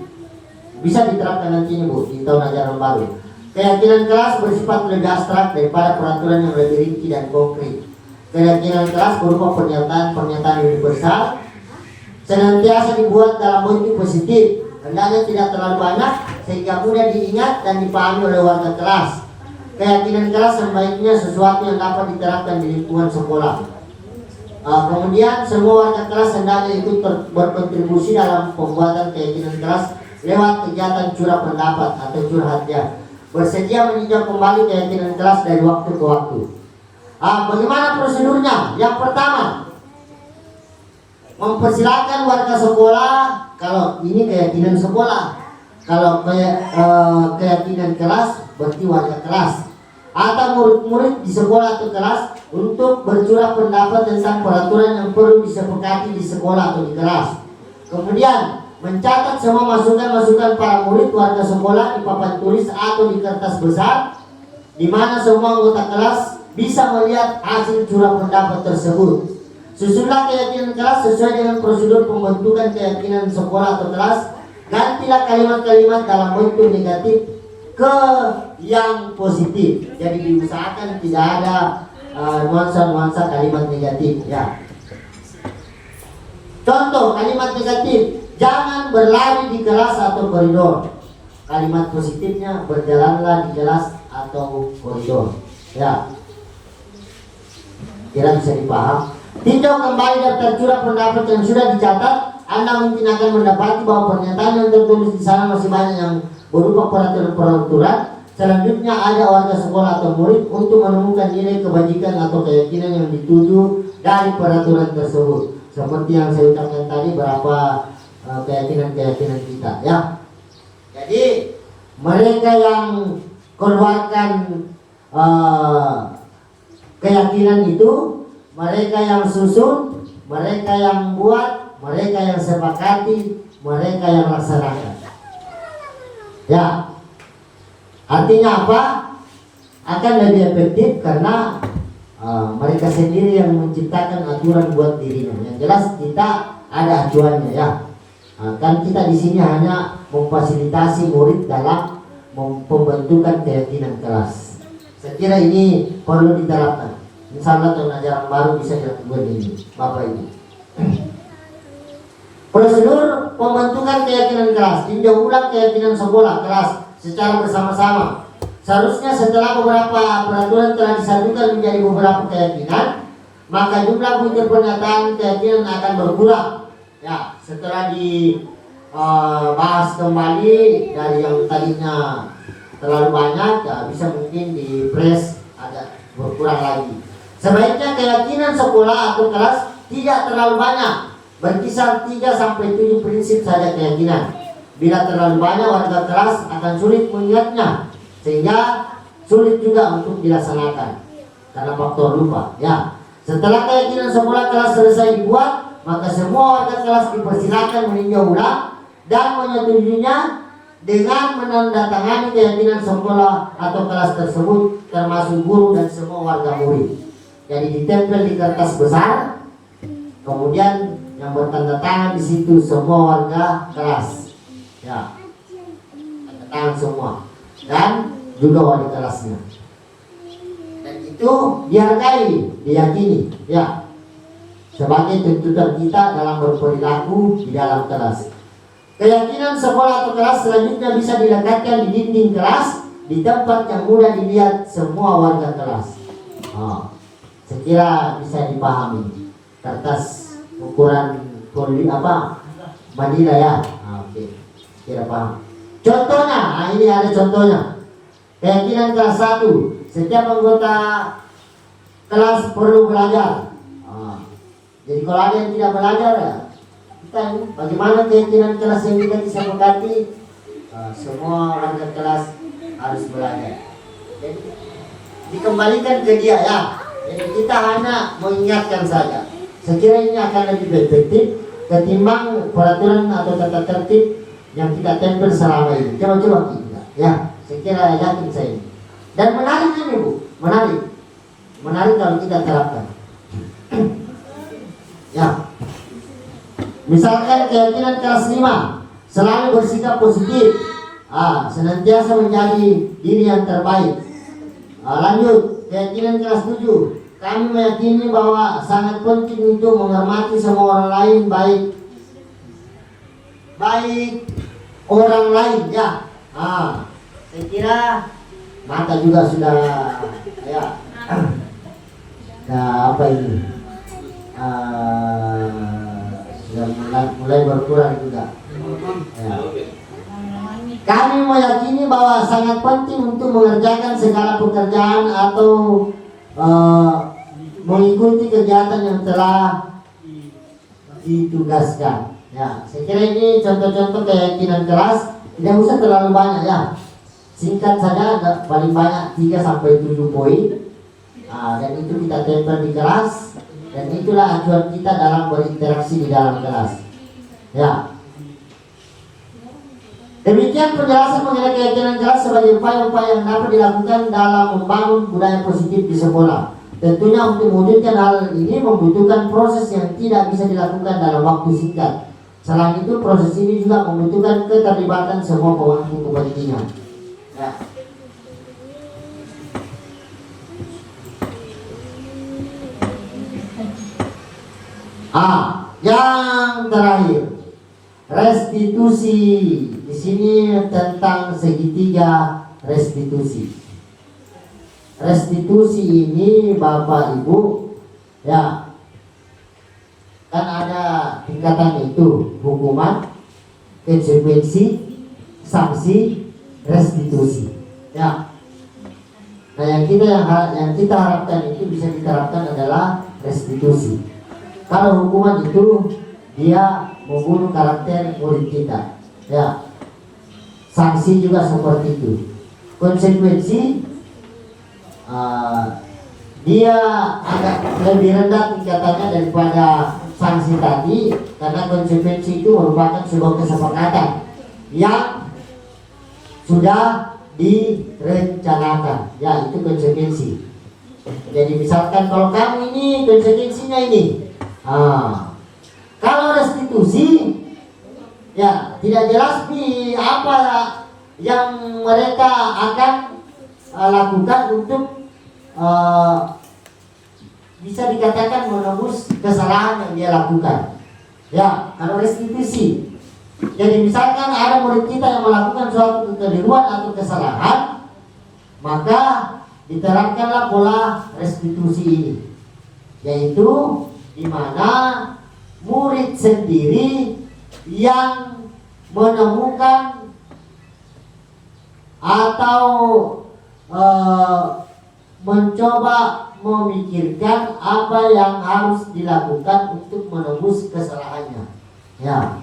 Bisa diterapkan nantinya, Bu, di tahun ajaran baru. Keyakinan kelas bersifat lebih abstrak daripada peraturan yang lebih rinci dan konkret. Keyakinan kelas berupa pernyataan universal, senantiasa dibuat dalam bentuk positif, hendaknya tidak terlalu banyak sehingga mudah diingat dan dipahami oleh warga kelas. Keyakinan kelas sebaiknya sesuatu yang dapat diterapkan di lingkungan sekolah. Kemudian semua warga kelas hendaknya ikut berkontribusi dalam pembuatan keyakinan kelas lewat kegiatan curah pendapat atau curhatnya. Bersedia meninjau kembali keyakinan kelas dari waktu ke waktu. Bagaimana prosedurnya? Yang pertama, mempersilakan warga sekolah, kalau ini keyakinan sekolah, kalau keyakinan kelas berarti warga kelas atau murid-murid di sekolah atau kelas untuk bercurah pendapat tentang peraturan yang perlu disepakati di sekolah atau di kelas. Kemudian mencatat semua masukan-masukan para murid warga sekolah di papan tulis atau di kertas besar, di mana semua anggota kelas bisa melihat hasil curah pendapat tersebut. Susunlah keyakinan kelas sesuai dengan prosedur pembentukan keyakinan sekolah atau kelas. Gantilah kalimat-kalimat dalam bentuk negatif ke yang positif. Jadi diusahakan tidak ada nuansa-nuansa kalimat negatif, ya. Contoh kalimat negatif: jangan berlari di kelas atau koridor. Kalimat positifnya: berjalanlah di kelas atau koridor, ya. Kira bisa dipaham. Tinjau kembali daftar curah pendapat yang sudah dicatat. Anda mungkin akan mendapati bahwa pernyataan yang tertulis di sana masih banyak yang berupa peraturan-peraturan. Selanjutnya ada warga sekolah atau murid untuk menemukan nilai kebajikan atau keyakinan yang dituju dari peraturan tersebut. Seperti yang saya ucapkan tadi, berapa keyakinan-keyakinan kita, ya. Jadi mereka yang keluarkan keyakinan itu, mereka yang susun, mereka yang buat, mereka yang sepakati, mereka yang laksanakan. Ya, artinya apa? Akan lebih efektif karena mereka sendiri yang menciptakan aturan buat dirinya. Yang jelas kita ada acuannya, ya. Kan kita di sini hanya memfasilitasi murid dalam pembentukan keyakinan kelas. Saya kira ini perlu diterapkan. Insya Allah tahun ajaran baru bisa dilakukan ini, Bapak Ibu. Prosedur pembentukan keyakinan kelas: tinjau ulang keyakinan sekolah kelas secara bersama-sama. Seharusnya setelah beberapa peraturan telah disatukan menjadi beberapa keyakinan, maka jumlah butir pernyataan keyakinan akan berkurang. Ya, setelah bahas kembali dari yang tadinya terlalu banyak, ya bisa mungkin di press agak berkurang lagi. Sebaiknya keyakinan sekolah atau kelas tidak terlalu banyak, berkisar 3 sampai 7 prinsip saja keyakinan. Bila terlalu banyak, warga kelas akan sulit mengingatnya, sehingga sulit juga untuk dilaksanakan karena faktor lupa. Ya, setelah keyakinan sekolah kelas selesai dibuat, maka semua warga kelas dipersilakan meninjau ulang dan menyetujuinya dengan menandatangani keyakinan sekolah atau kelas tersebut, termasuk guru dan semua warga murid. Jadi ditempel di kertas besar, kemudian yang bertanda tangan di situ semua warga kelas. Ya, tanda tangan semua dan juga wali kelasnya. Dan itu dihargai, diyakini, ya, sebagai tuntutan kita dalam berperilaku di dalam kelas. Keyakinan sekolah atau kelas selanjutnya bisa dilekatkan di dinding kelas, di tempat yang mudah dilihat semua warga kelas. Sekira bisa dipahami. Kertas ukuran Manila ya. Oke. Kira paham. Contohnya, ini ada contohnya. Keyakinan kelas 1, setiap anggota kelas perlu belajar. Jadi kalau ada yang tidak belajar, ya, kita bagaimana keyakinan kelas yang kita bisa mengganti? Semua warga kelas harus belajar. Jadi dikembalikan ke dia, ya. Jadi kita hanya mengingatkan saja. Sekira ini akan lebih efektif ketimbang peraturan atau tata tertib yang kita tempel selama ini. Coba kita, ya. Sekira yakin saya. Dan menarik ini, Bu, menarik kalau kita terapkan. Ya, misalkan keyakinan kelas 5, selalu bersikap positif, senantiasa menjadi diri yang terbaik. Lanjut, keyakinan kelas 7, kami meyakini bahwa sangat penting untuk menghormati semua orang lain, baik orang lain, ya. Saya kira mata juga sudah, ya, apa ini, sudah mulai berkurang juga. Ya. Kami meyakini bahwa sangat penting untuk mengerjakan segala pekerjaan atau mengikuti kegiatan yang telah ditugaskan. Ya, saya kira ini contoh-contoh keyakinan kelas, tidak usah terlalu banyak, ya. Singkat saja, paling banyak 3 sampai 7 poin. Dan itu kita tempel di kelas, dan itulah acuan kita dalam berinteraksi di dalam kelas. Ya. Demikian penjelasan mengenai keyakinan kelas sebagai upaya-upaya yang dapat dilakukan dalam membangun budaya positif di sekolah. Tentunya untuk mewujudkan hal ini membutuhkan proses yang tidak bisa dilakukan dalam waktu singkat. Selain itu, proses ini juga membutuhkan keterlibatan semua pemangku kepentingan. Ya. Yang terakhir, restitusi. Di sini tentang segitiga restitusi. Restitusi ini Bapak Ibu, ya, kan ada tingkatan itu, hukuman, konsekuensi, sanksi, restitusi. Ya. Nah, yang kita harapkan itu bisa diterapkan adalah restitusi. Kalau hukuman itu dia membunuh karakter murid kita, ya. Sanksi juga seperti itu. Konsekuensi dia agak lebih rendah tingkatannya daripada sanksi tadi, karena konsekuensi itu merupakan sebuah kesepakatan yang sudah direncanakan, ya, itu konsekuensi. Jadi misalkan kalau kamu ini konsekuensinya ini, kalau restitusi, ya, tidak jelas apa yang mereka akan lakukan untuk bisa dikatakan menembus kesalahan yang dia lakukan. Ya, kalau restitusi, jadi misalkan ada murid kita yang melakukan suatu kekeliruan atau kesalahan, maka diterapkanlah pola restitusi ini, yaitu di mana murid sendiri yang menemukan atau mencoba memikirkan apa yang harus dilakukan untuk menebus kesalahannya. Ya,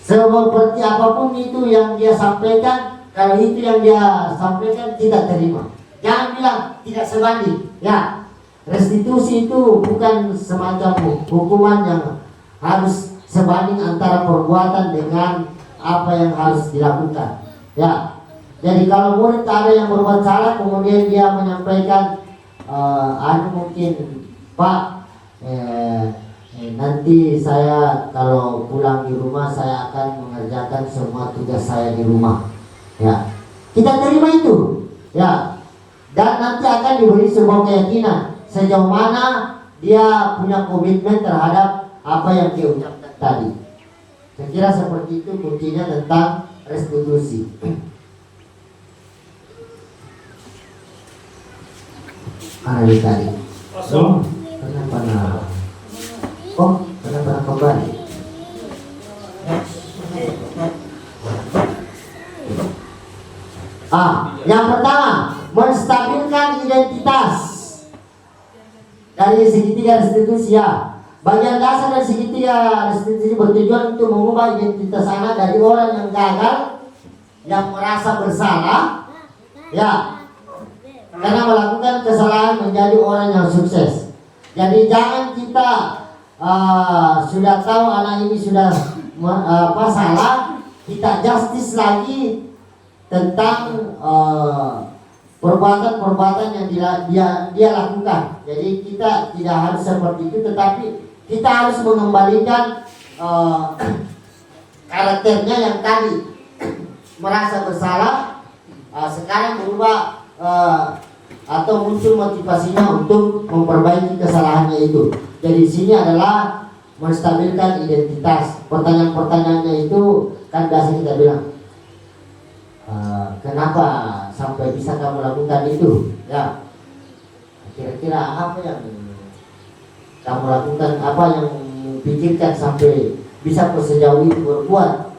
seperti apapun itu yang dia sampaikan, kalau itu yang dia sampaikan kita terima. Jangan bilang tidak sebanding. Ya, restitusi itu bukan semacam hukuman yang harus sebanding antara perbuatan dengan apa yang harus dilakukan. Ya, jadi kalau murid ada yang berbuat salah kemudian dia menyampaikan mungkin Pak nanti saya kalau pulang di rumah saya akan mengerjakan semua tugas saya di rumah. Ya, kita terima itu. Ya, dan nanti akan diberi sebuah keyakinan sejauh mana dia punya komitmen terhadap apa yang dia ucapkan tadi. Saya kira seperti itu kuncinya tentang restitusi. Hari tadi. Oh, kenapa kembali? Yang pertama, menstabilkan identitas dari segitiga restitusi. Ya, bagian dasar dari segitiga restitusi bertujuan untuk mengubah identitas anak dari orang yang gagal, yang merasa bersalah, ya, karena melakukan kesalahan menjadi orang yang sukses. Jadi jangan kita sudah tahu anak ini sudah salah, kita justice lagi tentang perbuatan-perbuatan yang dia lakukan. Jadi kita tidak harus seperti itu, tetapi kita harus mengembalikan karakternya yang tadi merasa bersalah, sekarang berubah atau muncul motivasinya untuk memperbaiki kesalahannya itu. Jadi di sini adalah menstabilkan identitas. Pertanyaan-pertanyaannya itu kan biasa kita bilang, kenapa sampai bisa kamu lakukan itu? Ya, kira-kira apa yang kamu lakukan, apa yang pikirkan sampai bisa sejauh itu berbuat?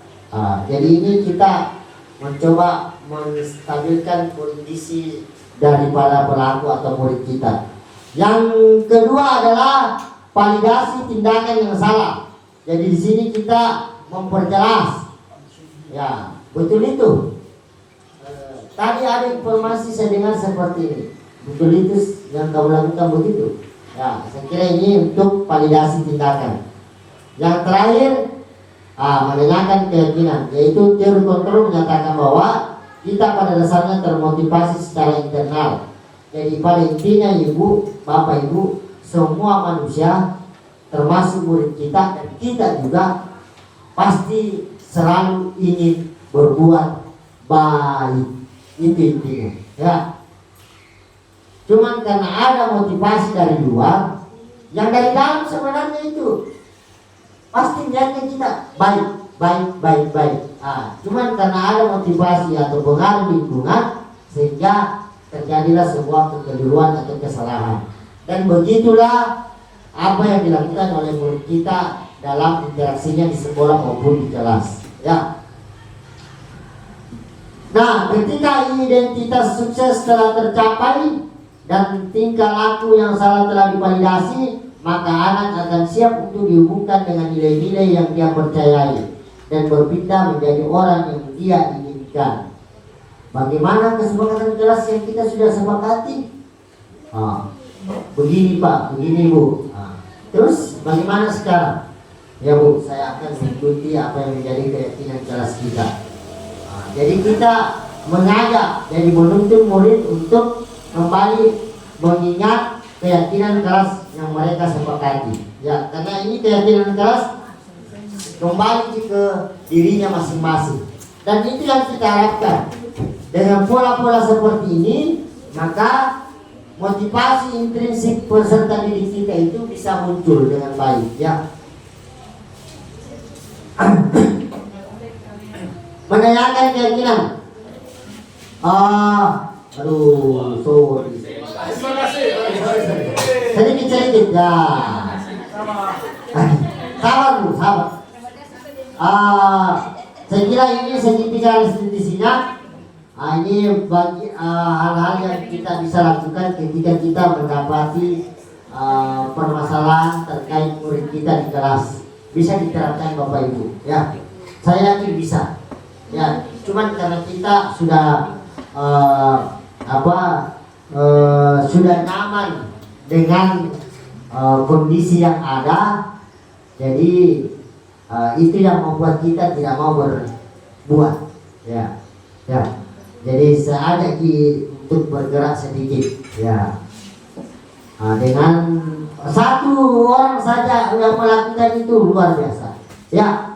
Jadi ini kita mencoba menstabilkan kondisi dari para pelaku atau murid kita. Yang kedua adalah validasi tindakan yang salah. Jadi di sini kita memperjelas. Ya, betul itu. Tadi ada informasi saya dengar seperti ini. Betul itu yang kamu lakukan begitu. Ya, saya kira ini untuk validasi tindakan. Yang terakhir, menanyakan keyakinan, yaitu teori kontrol menyatakan bahwa kita pada dasarnya termotivasi secara internal. Jadi pada intinya Bapak Ibu, semua manusia termasuk murid kita dan kita juga pasti selalu ingin berbuat baik. Itu intinya. Ya. Cuman karena ada motivasi dari luar, yang dari dalam sebenarnya itu pasti niatnya kita baik. Cuman karena ada motivasi atau pengaruh lingkungan sehingga terjadilah sebuah kekeliruan atau kesalahan. Dan begitulah apa yang dilakukan oleh murid kita dalam interaksinya di sekolah maupun di kelas. Ya. Nah, ketika identitas sukses telah tercapai dan tingkah laku yang salah telah divalidasi, maka anak akan siap untuk dihubungkan dengan nilai-nilai yang dia percayai dan berpindah menjadi orang yang dia inginkan. Bagaimana kesepakatan kelas yang kita sudah sepakati? Begini Pak, begini Bu. Terus bagaimana sekarang? Ya Bu, saya akan mengikuti apa yang menjadi keyakinan kelas kita. Jadi kita mengajak, jadi menuntun murid untuk kembali mengingat keyakinan kelas yang mereka sepakati. Ya, karena ini keyakinan kelas kembali ke dirinya masing-masing. Dan itu yang kita harapkan. Dengan pola-pola seperti ini, maka motivasi intrinsik peserta didik kita itu bisa muncul dengan baik. Ya. Menanyakan keyakinan. Sorry. Sedikit ya. Sabar Bu, sabar. Saya kira ini segitiga restitusinya. Ini bagi hal-hal yang kita bisa lakukan ketika kita mendapati permasalahan terkait murid kita di kelas. Bisa diterapkan Bapak Ibu, ya. Saya yakin bisa, ya. Cuman karena kita sudah sudah nyaman dengan kondisi yang ada, jadi itu yang membuat kita tidak mau berbuat, ya. Jadi saya ajak untuk bergerak sedikit, ya. Dengan satu orang saja yang melakukan itu luar biasa, ya.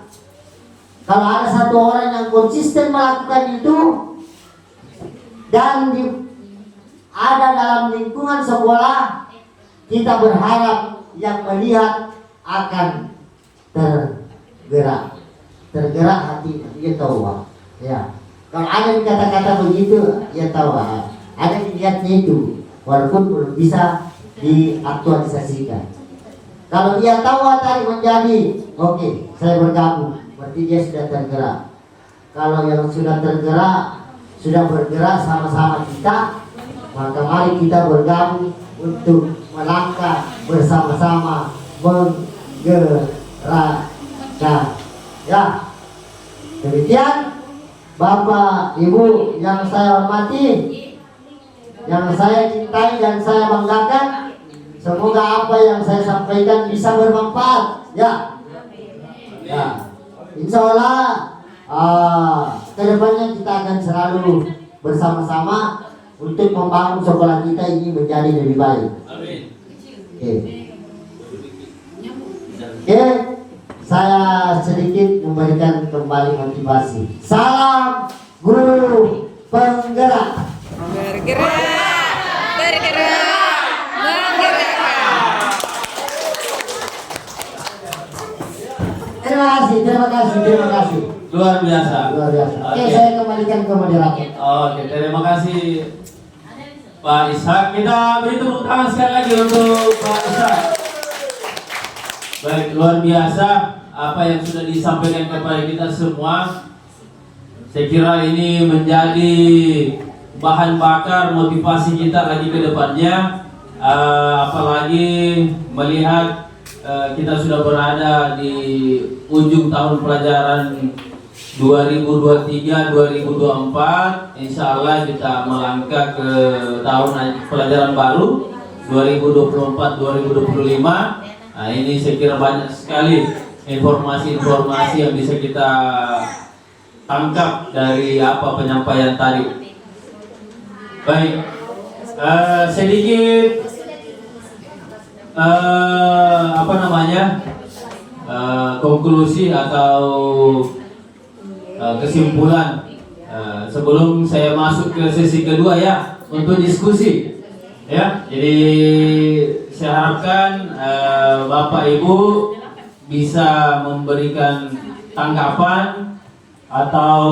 Kalau ada satu orang yang konsisten melakukan itu dan ada dalam lingkungan sekolah, kita berharap yang melihat akan tergerak hati dia tahu, ya. Kalau ada kata-kata begitu, dia tahu ada niatnya itu, walaupun belum bisa diaktualisasikan. Kalau dia tahu tadi menjadi oke, saya bergabung, berarti dia sudah tergerak. Kalau yang sudah tergerak, sudah bergerak sama-sama kita, maka mari kita bergabung untuk melangkah bersama-sama menggerakkan, ya. Demikian Bapak Ibu yang saya hormati, yang saya cintai dan saya banggakan, semoga apa yang saya sampaikan bisa bermanfaat, ya. Insya Allah kedepannya kita akan selalu bersama-sama untuk membangun sekolah kita ini menjadi lebih baik. Oke, saya sedikit memberikan kembali motivasi. Salam guru penggerak. Bergerak, menggerakkan. Terima kasih. Luar biasa. Oke, saya kembalikan ke moderator. Oke, terima kasih Pak Ishak. Kita beri tepuk tangan sekali lagi untuk Pak Ishak. Baik, luar biasa apa yang sudah disampaikan kepada kita semua. Saya kira ini menjadi bahan bakar motivasi kita lagi ke depannya, apalagi melihat kita sudah berada di ujung tahun pelajaran 2023-2024. Insya Allah kita melangkah ke tahun pelajaran baru 2024-2025. Nah, ini saya kira banyak sekali informasi-informasi yang bisa kita tangkap dari apa penyampaian tadi. Baik, sedikit konklusi atau kesimpulan sebelum saya masuk ke sesi kedua, ya, untuk diskusi, ya. Jadi saya harapkan Bapak Ibu bisa memberikan tanggapan atau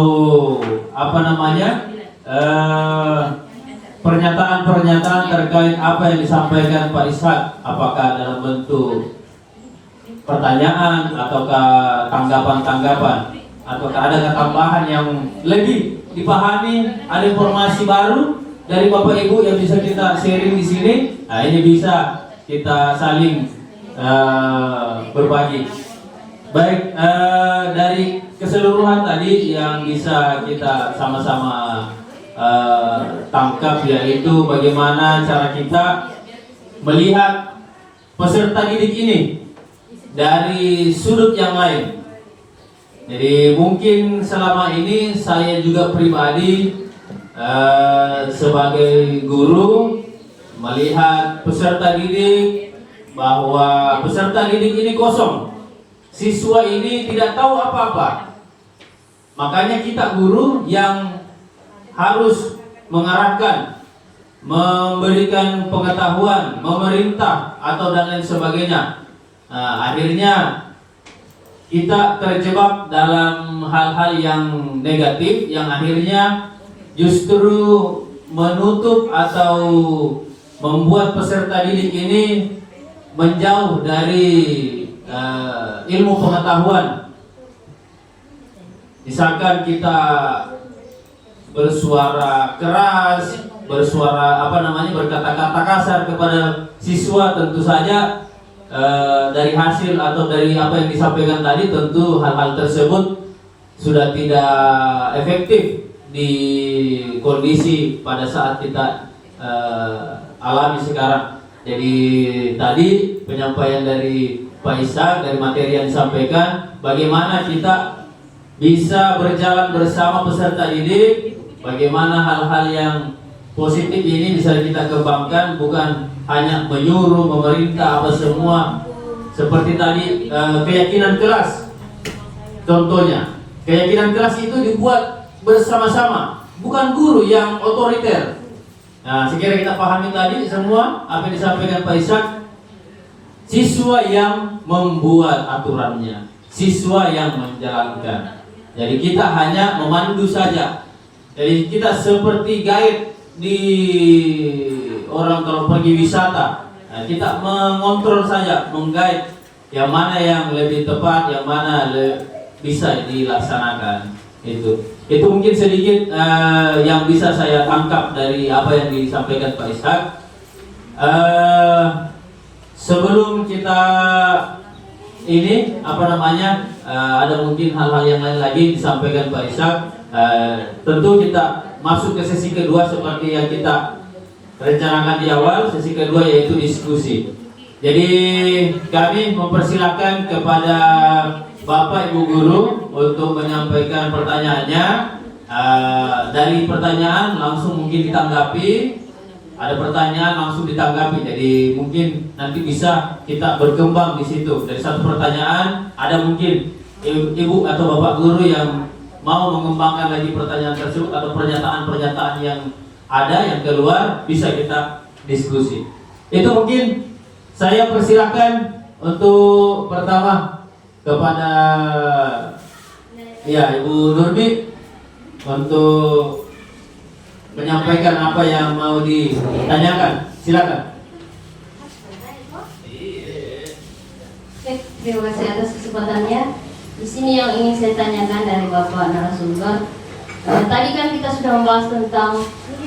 pernyataan-pernyataan terkait apa yang disampaikan Pak Ishak, apakah dalam bentuk pertanyaan ataukah tanggapan-tanggapan, ataukah ada tambahan yang lebih dipahami, ada informasi baru dari Bapak Ibu yang bisa kita sharing di sini. Nah, ini bisa kita saling berbagi. Baik, dari keseluruhan tadi yang bisa kita sama-sama tangkap, yaitu bagaimana cara kita melihat peserta didik ini dari sudut yang lain. Jadi mungkin selama ini saya juga pribadi sebagai guru melihat peserta didik bahwa peserta didik ini kosong, siswa ini tidak tahu apa-apa. Makanya kita guru yang harus mengarahkan, memberikan pengetahuan, memerintah atau dan lain sebagainya. Nah, akhirnya kita terjebak dalam hal-hal yang negatif, yang akhirnya justru menutup atau membuat peserta didik ini menjauh dari ilmu pengetahuan. misalkan kita bersuara keras, berkata-kata kasar kepada siswa, tentu saja dari hasil atau dari apa yang disampaikan tadi, tentu hal-hal tersebut sudah tidak efektif di kondisi pada saat kita alami sekarang. Jadi tadi penyampaian dari Pak Ishak, dari materi yang disampaikan, bagaimana kita bisa berjalan bersama peserta didik, bagaimana hal-hal yang positif ini bisa kita kembangkan, bukan hanya menyuruh, memerintah apa semua. Seperti tadi keyakinan kelas, contohnya keyakinan kelas itu dibuat bersama-sama, bukan guru yang otoriter. Nah, sekiranya kita pahami tadi semua apa yang disampaikan Pak Ishak, siswa yang membuat aturannya, siswa yang menjalankan. Jadi kita hanya memandu saja. Jadi kita seperti guide di orang kalau pergi wisata. Nah, kita mengontrol saja, mengguide yang mana yang lebih tepat, yang mana bisa dilaksanakan. Itu mungkin sedikit yang bisa saya tangkap dari apa yang disampaikan Pak Ishak. Sebelum kita ini ada mungkin hal-hal yang lain lagi disampaikan Pak Ishak. Tentu kita masuk ke sesi kedua seperti yang kita rencanakan di awal. Sesi kedua yaitu diskusi. Jadi kami mempersilahkan kepada Bapak Ibu Guru untuk menyampaikan pertanyaannya. Dari pertanyaan langsung mungkin ditanggapi. Ada pertanyaan langsung ditanggapi. Jadi mungkin nanti bisa kita berkembang di situ. Dari satu pertanyaan ada mungkin Ibu atau Bapak Guru yang mau mengembangkan lagi pertanyaan tersebut atau pernyataan-pernyataan yang ada yang keluar, bisa kita diskusi. Itu mungkin saya persilakan untuk pertama kepada Ibu Nurmi untuk menyampaikan apa yang mau ditanyakan. Silakan. Terima kasih atas kesempatannya. Di sini yang ingin saya tanyakan dari Bapak narasumber, tadi kan kita sudah membahas tentang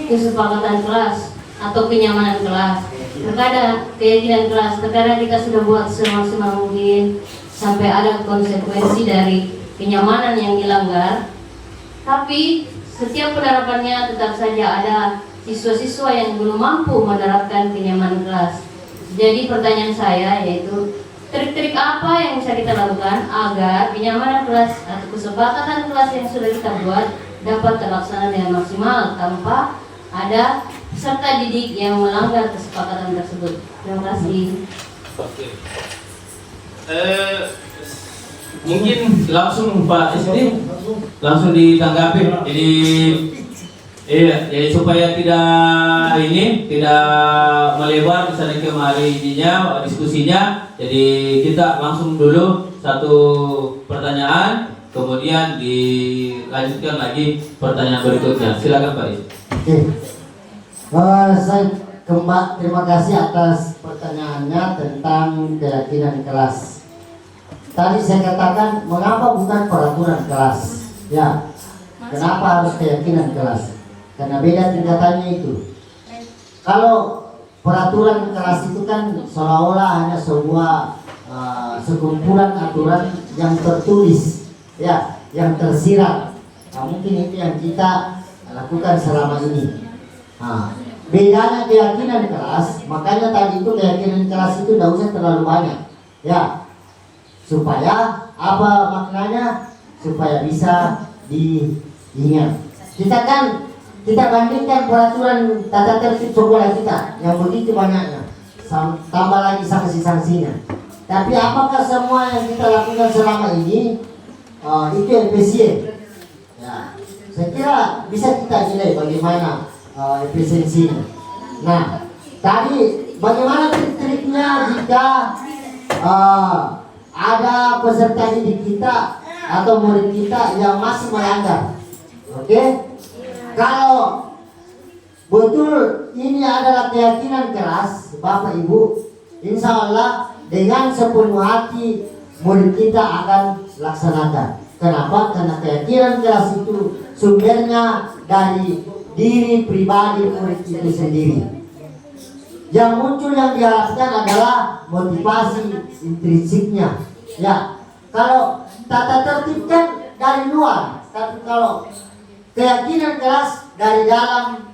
kesepakatan kelas atau kenyamanan kelas. Terkadang keyakinan kelas, terkadang kita sudah buat semaksimal mungkin sampai ada konsekuensi dari kenyamanan yang dilanggar. Tapi setiap penerapannya tetap saja ada siswa-siswa yang belum mampu menerapkan kenyamanan kelas. Jadi pertanyaan saya yaitu, trik-trik apa yang bisa kita lakukan agar kenyamanan kelas atau kesepakatan kelas yang sudah kita buat dapat terlaksana dengan maksimal tanpa ada peserta didik yang melanggar kesepakatan tersebut. Terima kasih. Oke. Mungkin langsung Pak Isdi langsung ditanggapi. Jadi supaya tidak melebar misalnya kemari diskusinya. Jadi kita langsung dulu satu pertanyaan, kemudian dilanjutkan lagi pertanyaan berikutnya. Silakan Pak Isdi. Oke. Saya terima kasih atas pertanyaannya tentang keyakinan kelas. Tadi saya katakan mengapa bukan peraturan kelas? Ya, kenapa harus keyakinan kelas? Karena beda tingkatannya itu. Kalau peraturan kelas itu kan seolah-olah hanya sebuah sekumpulan aturan yang tertulis, ya, yang tersirat. Nah, mungkin itu yang kita lakukan selama ini. Nah, bedanya keyakinan kelas, makanya tadi itu keyakinan kelas itu tidak usah terlalu banyak, ya, supaya apa maknanya? Supaya bisa diingat. Kita bandingkan peraturan tata tertib sekolah kita yang begitu banyaknya, tambah lagi sanksi-sanksinya. Tapi apakah semua yang kita lakukan selama ini itu efisien? Ya, saya kira bisa kita nilai bagaimana efisiensinya. Nah, tadi bagaimana trik-triknya jika ada peserta didik kita atau murid kita yang masih melanggar? Oke? Kalau betul ini adalah keyakinan keras Bapak Ibu, insya Allah dengan sepenuh hati murid kita akan laksanakan. Kenapa? Karena keyakinan keras itu sumbernya dari diri pribadi murid itu sendiri. Yang muncul yang diharapkan adalah motivasi intrinsiknya. Ya, kalau tata tertib kan dari luar, tapi kalau keyakinan keras dari dalam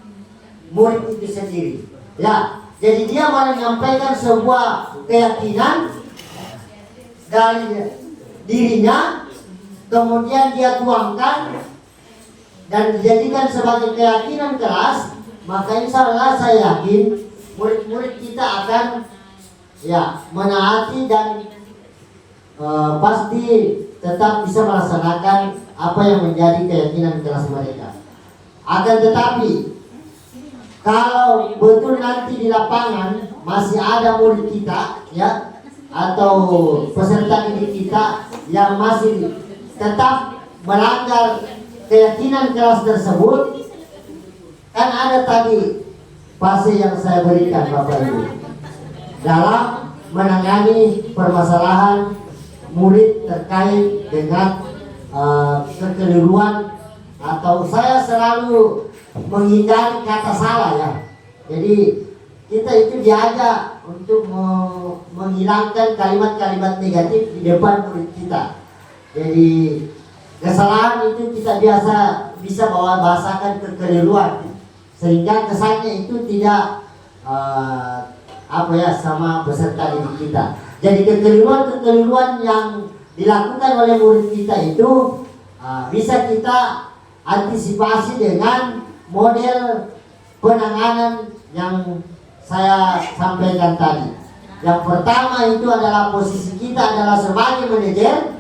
murid itu sendiri. Ya, jadi dia menyampaikan sebuah keyakinan dari dirinya, kemudian dia tuangkan dan dijadikan sebagai keyakinan keras. Maka insya Allah saya yakin murid-murid kita akan menaati dan pasti tetap bisa melaksanakan apa yang menjadi keyakinan keras mereka. Akan tetapi kalau betul nanti di lapangan masih ada murid kita atau peserta didik kita yang masih tetap melanggar keyakinan keras tersebut, kan ada tadi fase yang saya berikan Bapak Ibu dalam menangani permasalahan murid terkait dengan kekeliruan, atau saya selalu menghindari kata salah ya. Jadi kita itu diajak untuk menghilangkan kalimat-kalimat negatif di depan murid kita. Jadi kesalahan itu kita bisa bahasakan kekeliruan, sehingga kesannya itu tidak sama peserta didik kita. Jadi kekeliruan yang dilakukan oleh murid kita itu bisa kita antisipasi dengan model penanganan yang saya sampaikan tadi. Yang pertama itu adalah posisi kita adalah sebagai manajer,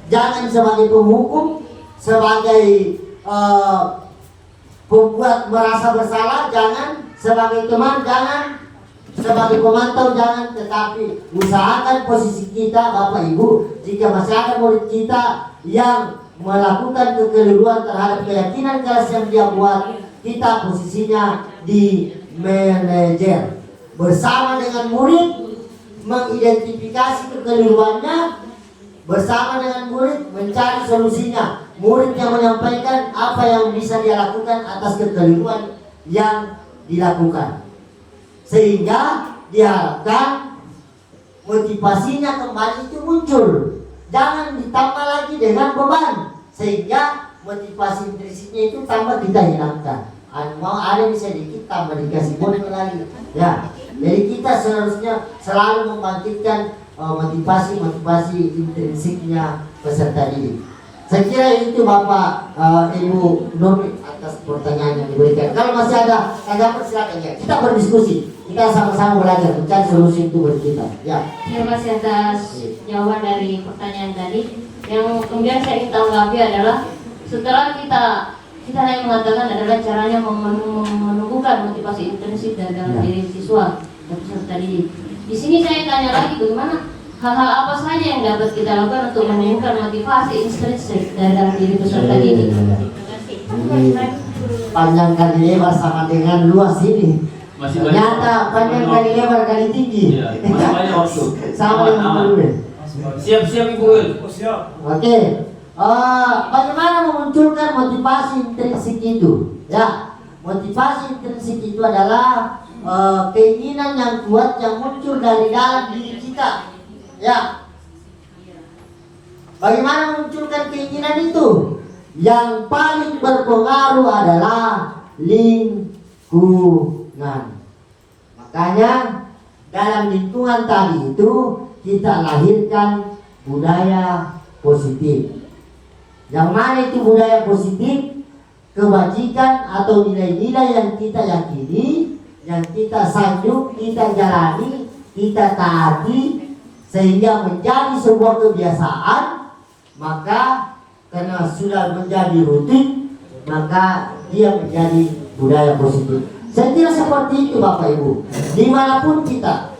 jangan sebagai penghukum, sebagai pembuat merasa bersalah, jangan, sebagai teman jangan, sebagai pemantau jangan, tetapi usahakan posisi kita Bapak Ibu, jika masih ada murid kita yang melakukan kekeliruan terhadap keyakinan keras yang dia buat, kita posisinya di manajer bersama dengan murid, mengidentifikasi kekeliruannya, bersama dengan murid mencari solusinya. Murid yang menyampaikan apa yang bisa dia lakukan atas kekeliruan yang dilakukan, sehingga diharapkan motivasinya kembali itu muncul. Jangan ditambah lagi dengan beban, sehingga motivasi intrinsiknya itu tambah kita hilangkan. Mau ada bisa dikit tambah dikasih bonus lagi. Ya, jadi kita seharusnya selalu membangkitkan motivasi intrinsiknya peserta didik. Saya kira itu Bapak Ibu Nurmi atas pertanyaan yang diberikan. Kalau masih ada tanggapan silakan ya. Kita berdiskusi, kita sama-sama belajar mencari solusi untuk kita. Ya. Terima kasih atas jawaban dari pertanyaan tadi. Yang kemudian saya ingin tanggapi adalah setelah kita hanya mengatakan adalah caranya menumbuhkan motivasi intrinsik dalam diri siswa dan peserta didik. Di sini saya tanya lagi, bagaimana hal-hal apa saja yang dapat kita lakukan untuk menumbuhkan motivasi intrinsik dalam diri peserta didik? Panjang kali lebar sama dengan luas ini. Ternyata panjang kali lebar kali tinggi. Iya, masih banyak waktu. Sama dengan dulu. Siap-siap Ibu Wil. Oke. Bagaimana memunculkan motivasi intrinsik itu? Ya, motivasi intrinsik itu adalah keinginan yang kuat yang muncul dari dalam diri kita. Ya, bagaimana memunculkan keinginan itu? Yang paling berpengaruh adalah lingkungan. Makanya dalam lingkungan tadi itu kita lahirkan budaya positif. Yang mana itu budaya positif? Kebajikan atau nilai-nilai yang kita yakini, yang kita sanjung, kita jalani, kita taati, sehingga menjadi sebuah kebiasaan. Maka karena sudah menjadi rutin, maka dia menjadi budaya positif. Saya kira seperti itu Bapak Ibu. Dimanapun kita,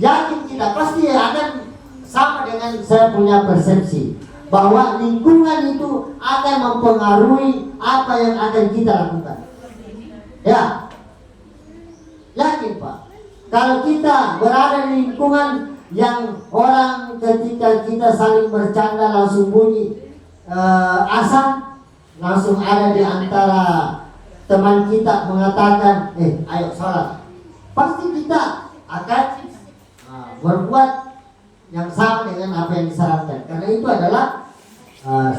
yakin kita pasti akan sama dengan saya punya persepsi bahwa lingkungan itu akan mempengaruhi apa yang akan kita lakukan. Ya, yakin Pak. Kalau kita berada di lingkungan yang orang ketika kita saling bercanda langsung bunyi, asa langsung ada di antara teman kita mengatakan, ayo sholat, pasti kita akan berbuat yang sama dengan apa yang disarankan. Karena itu adalah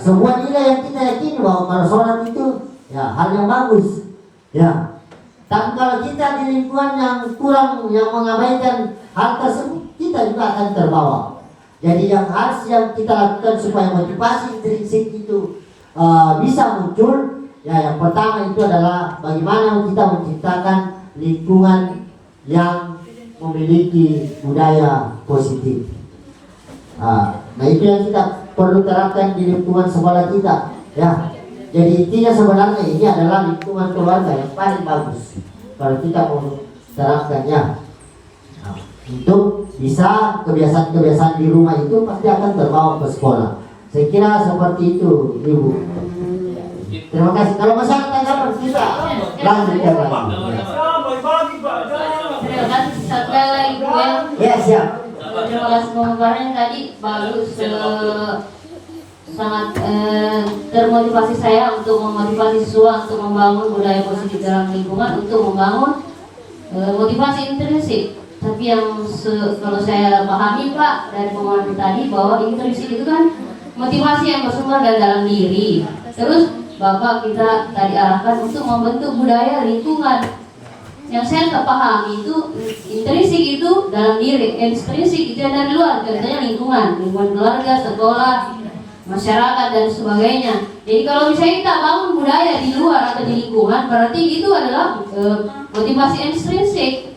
sebuah nilai yang kita yakini bahwa kalau sholat itu ya hal yang bagus. Ya. Tapi kalau kita di lingkungan yang kurang, yang mengabaikan hal tersebut, kita juga akan terbawa. Jadi yang harus yang kita lakukan supaya motivasi intrinsik itu bisa muncul, ya yang pertama itu adalah bagaimana kita menciptakan lingkungan yang memiliki budaya positif. Nah itu yang kita perlu terapkan di lingkungan sekolah kita, ya. Jadi intinya sebenarnya ini adalah lingkungan keluarga yang paling bagus kalau kita mau terapkannya. Untuk bisa kebiasaan-kebiasaan di rumah itu pasti akan terbawa ke sekolah. Saya kira seperti itu, Ibu. Terima kasih. Kalau masalah tanggapan kita lanjutkan lagi. Terima kasih sekali lagi Bu ya. Ya siap. Terima kasih pemaparannya tadi bagus, sangat termotivasi saya untuk memotivasi siswa untuk membangun budaya positif dalam lingkungan, untuk membangun motivasi intrinsik. Tapi yang kalau saya pahami Pak dari pemaparan tadi bahwa intrinsik itu kan motivasi yang bersumber dari dalam diri. Terus Bapak kita tadi arahkan untuk membentuk budaya lingkungan. Yang saya tak pahami itu intrinsik itu dalam diri, ekstrinsik itu yang dari luar, contohnya lingkungan keluarga, sekolah, masyarakat dan sebagainya. Jadi kalau misalnya kita bangun budaya di luar atau di lingkungan, berarti itu adalah motivasi ekstrinsik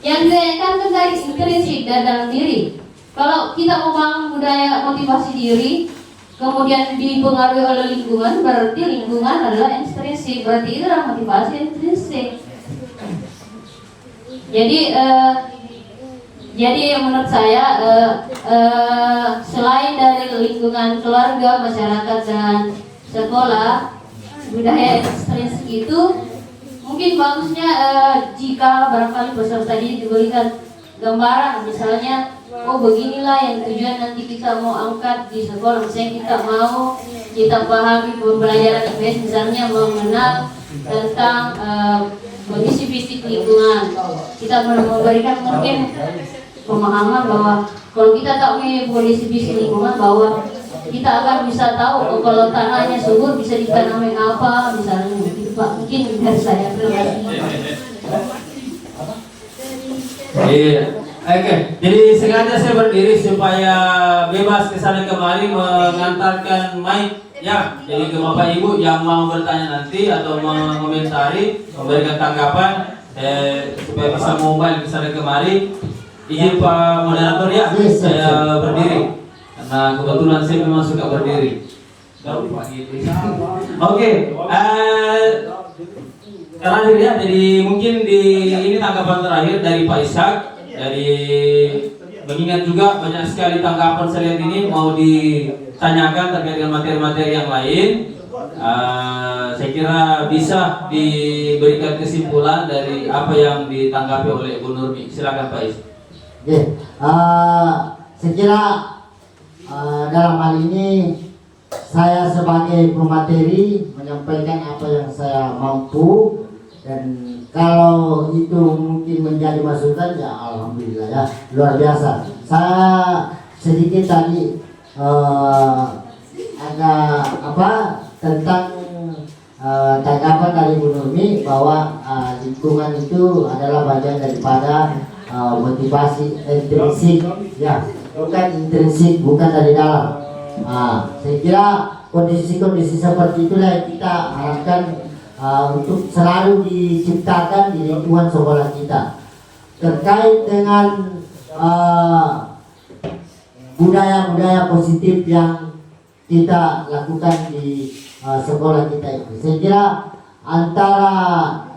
yang diajarkan dari intrinsik dan dalam diri. Kalau kita membangun budaya motivasi diri, kemudian dipengaruhi oleh lingkungan, berarti lingkungan adalah ekstrinsik, berarti itu adalah motivasi ekstrinsik. Jadi menurut saya selain dari lingkungan keluarga, masyarakat dan sekolah, budaya ekstrinsik itu mungkin bagusnya jika barangkali peserta didik diberikan gambaran, misalnya beginilah yang tujuan nanti kita mau angkat di sekolah. Misalnya kita pahami pembelajaran IPS, misalnya mengenal tentang kondisi fisik lingkungan. Kita memberikan mungkin pemahaman bahwa kalau kita tahu kondisi fisik lingkungan, bahwa kita akan bisa tahu kalau tanahnya subur bisa ditanami apa, misalnya gitu Pak. Mungkin dari saya. Terima kasih. Iya. Oke, jadi sengaja saya berdiri supaya bebas kesana kemari mengantarkan mic. Ya, jadi ke Bapak Ibu yang mau bertanya nanti atau mengomentari, memberikan tanggapan, supaya bisa mobile kesana kemari. Izin Pak Moderator ya, saya berdiri karena kebetulan saya memang suka berdiri. Oke, terakhir ya, jadi mungkin ini tanggapan terakhir dari Pak Ishak. Jadi mengingat juga banyak sekali tanggapan saya lihat ini mau ditanyakan terkait dengan materi-materi yang lain. Saya kira bisa diberikan kesimpulan dari apa yang ditanggapi oleh Ibu Nurmi. Silakan Pak Ishak. Oke, saya kira dalam hal ini saya sebagai pemateri menyampaikan apa yang saya mampu, dan kalau itu mungkin menjadi masukan ya alhamdulillah ya, luar biasa. Saya sedikit tadi ada tentang tanggapan dari Bu Nurmi bahwa lingkungan itu adalah bagian daripada motivasi intrinsik, ya, bukan intrinsik, bukan dari dalam. Saya kira kondisi-kondisi seperti itulah yang kita harapkan untuk selalu diciptakan di lingkungan sekolah kita. Terkait dengan budaya-budaya positif yang kita lakukan di sekolah kita itu, saya kira antara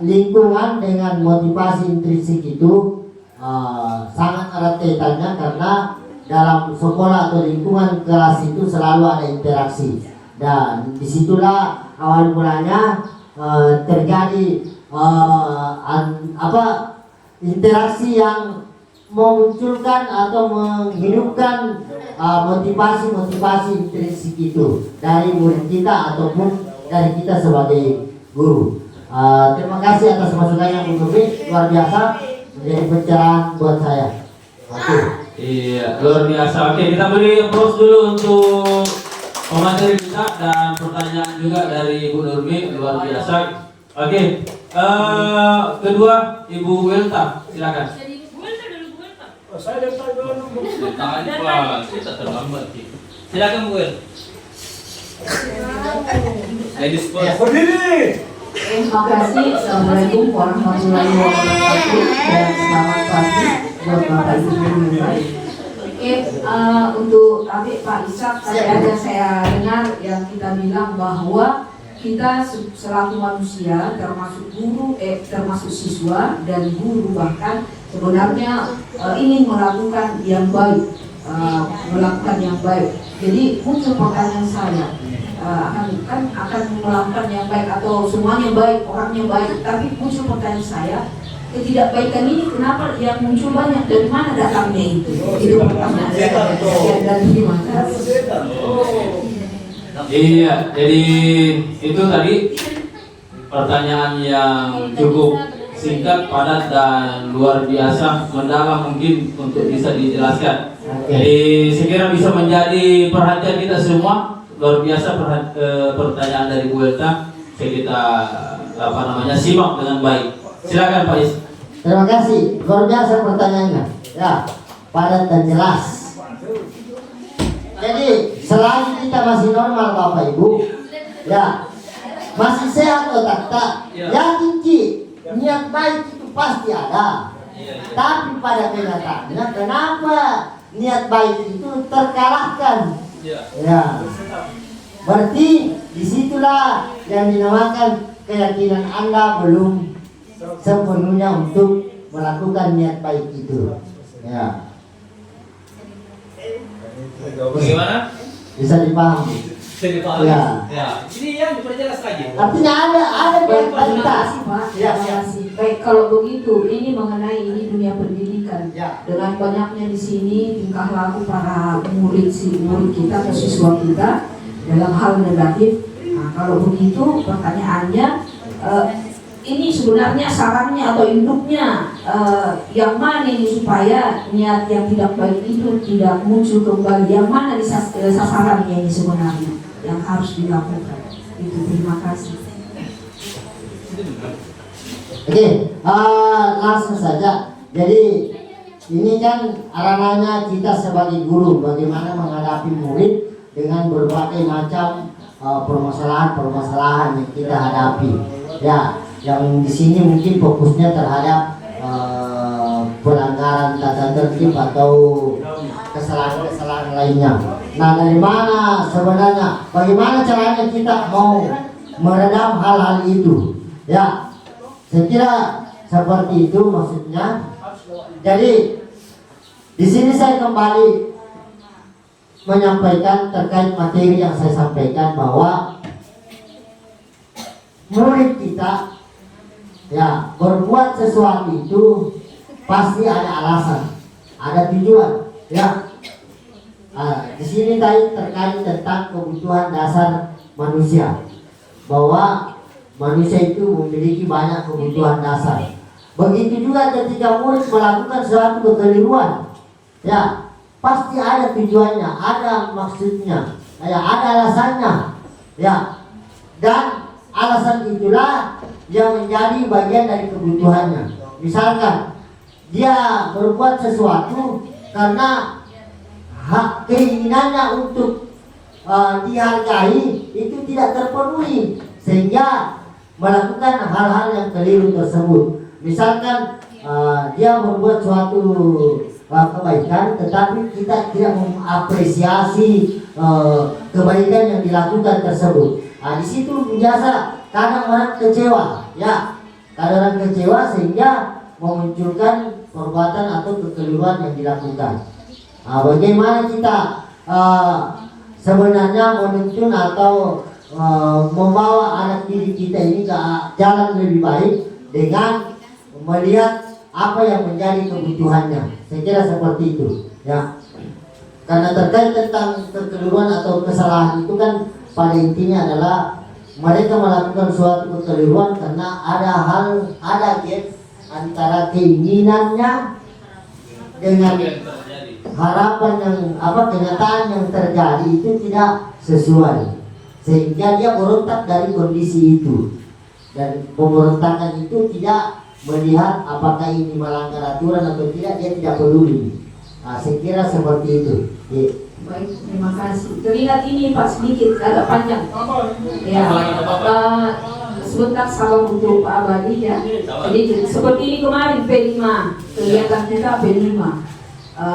lingkungan dengan motivasi intrinsik itu sangat erat kaitannya, karena dalam sekolah atau lingkungan kelas itu selalu ada interaksi, dan disitulah awal mulanya terjadi interaksi yang memunculkan atau menghidupkan motivasi intrinsik itu dari murid kita ataupun dari kita sebagai guru. Terima kasih atas masukannya Bu Nurmi, luar biasa, menjadi pencerahan buat saya. Oke. Iya, luar biasa. Oke, kita beri applause dulu untuk pemateri kita dan pertanyaan juga dari Bu Nurmi, luar biasa. Oke, kedua Ibu Welta, silakan. Oh, saya datang dulu. Tangan Pak, kita terlambat. Silakan Bu Wel. Ladies first. Berdiri. Terima kasih. Assalamualaikum warahmatullahi wabarakatuh dan selamat pagi buat Bapak Ibu guru yang baik. Oke, untuk tadi Pak Ishak tadi ada saya dengar yang kita bilang bahwa kita selaku manusia termasuk guru, termasuk siswa dan guru bahkan sebenarnya ingin melakukan yang baik, Jadi muncul pertanyaan saya. Akan melakukan yang baik atau semuanya baik, orangnya baik, tapi muncul pertanyaan saya, ketidakbaikan ini kenapa yang muncul banyak, dari mana datangnya itu pertanyaan saya. Dan terima kasih. Iya, jadi itu tadi pertanyaan yang cukup singkat, padat dan luar biasa, mendalam mungkin untuk bisa dijelaskan. Jadi saya kira bisa menjadi perhatian kita semua. Luar biasa pertanyaan dari Bu Welta. Kita simak dengan baik. Silakan Pak Is. Terima kasih, luar biasa pertanyaannya. Ya, padat dan jelas. Jadi selagi kita masih normal Bapak Ibu, ya masih sehat otak tak, yakin Ci, niat baik itu pasti ada. Tapi pada kenyataannya kenapa niat baik itu terkalahkan? Ya, berarti disitulah yang dinamakan keyakinan Anda belum sepenuhnya untuk melakukan niat baik itu. Ya. Bagaimana? Bisa dipahami. Ya. Ini yang diperjelas lagi. Artinya ada kualitas. Ya, baik, kalau begitu ini mengenai dunia pendidikan. Ya. Dengan banyaknya di sini tingkah laku para murid kita atau siswa kita dalam hal negatif. Nah, kalau begitu pertanyaannya, ini sebenarnya sarannya atau induknya yang mana ini supaya niat yang tidak baik itu tidak muncul kembali? Yang mana di sasarannya ini sebenarnya yang harus dilakukan? Itu, terima kasih. Oke, langsung saja. Jadi ini kan ranahnya kita sebagai guru, bagaimana menghadapi murid dengan berbagai macam permasalahan yang kita hadapi. Ya, yang di sini mungkin fokusnya terhadap pelanggaran tata tertib atau kesalahan-kesalahan lainnya. Nah, dari mana sebenarnya, bagaimana caranya kita mau meredam hal-hal itu? Ya, saya kira seperti itu maksudnya. Jadi di sini saya kembali menyampaikan terkait materi yang saya sampaikan bahwa murid kita ya berbuat sesuatu itu pasti ada alasan, ada tujuan. Ya, di sini tadi terkait tentang kebutuhan dasar manusia, bahwa manusia itu memiliki banyak kebutuhan dasar. Begitu juga ketika murid melakukan suatu kekeliruan, ya pasti ada tujuannya, ada maksudnya, ya ada alasannya, ya, dan alasan itulah yang menjadi bagian dari kebutuhannya. Misalkan dia berbuat sesuatu karena hak keinginannya untuk dihargai itu tidak terpenuhi, sehingga melakukan hal-hal yang keliru tersebut. Misalkan dia berbuat suatu kebaikan, tetapi kita tidak mengapresiasi kebaikan yang dilakukan tersebut. Di situ biasa kadang orang kecewa, ya, kadang orang kecewa sehingga memunculkan perbuatan atau kekeliruan yang dilakukan. Bagaimana kita sebenarnya menuntun atau membawa anak didik kita ini ke jalan lebih baik dengan melihat apa yang menjadi kebutuhannya. Saya kira seperti itu, ya. Karena terkait tentang kekeliruan atau kesalahan itu kan pada intinya adalah mereka melakukan suatu kekeliruan karena ada gap antara keinginannya dengan harapan yang kenyataan yang terjadi itu tidak sesuai, sehingga dia berontak dari kondisi itu, dan pemberontakan itu tidak melihat apakah ini melanggar aturan atau tidak, dia tidak peduli. Nah, saya kira seperti itu. Baik, terima kasih. Teringat ini Pak sedikit, agak panjang. Ya, sebentar salam untuk Pak Abadi ya. Jadi seperti ini kemarin P5, kegiatan kita P5.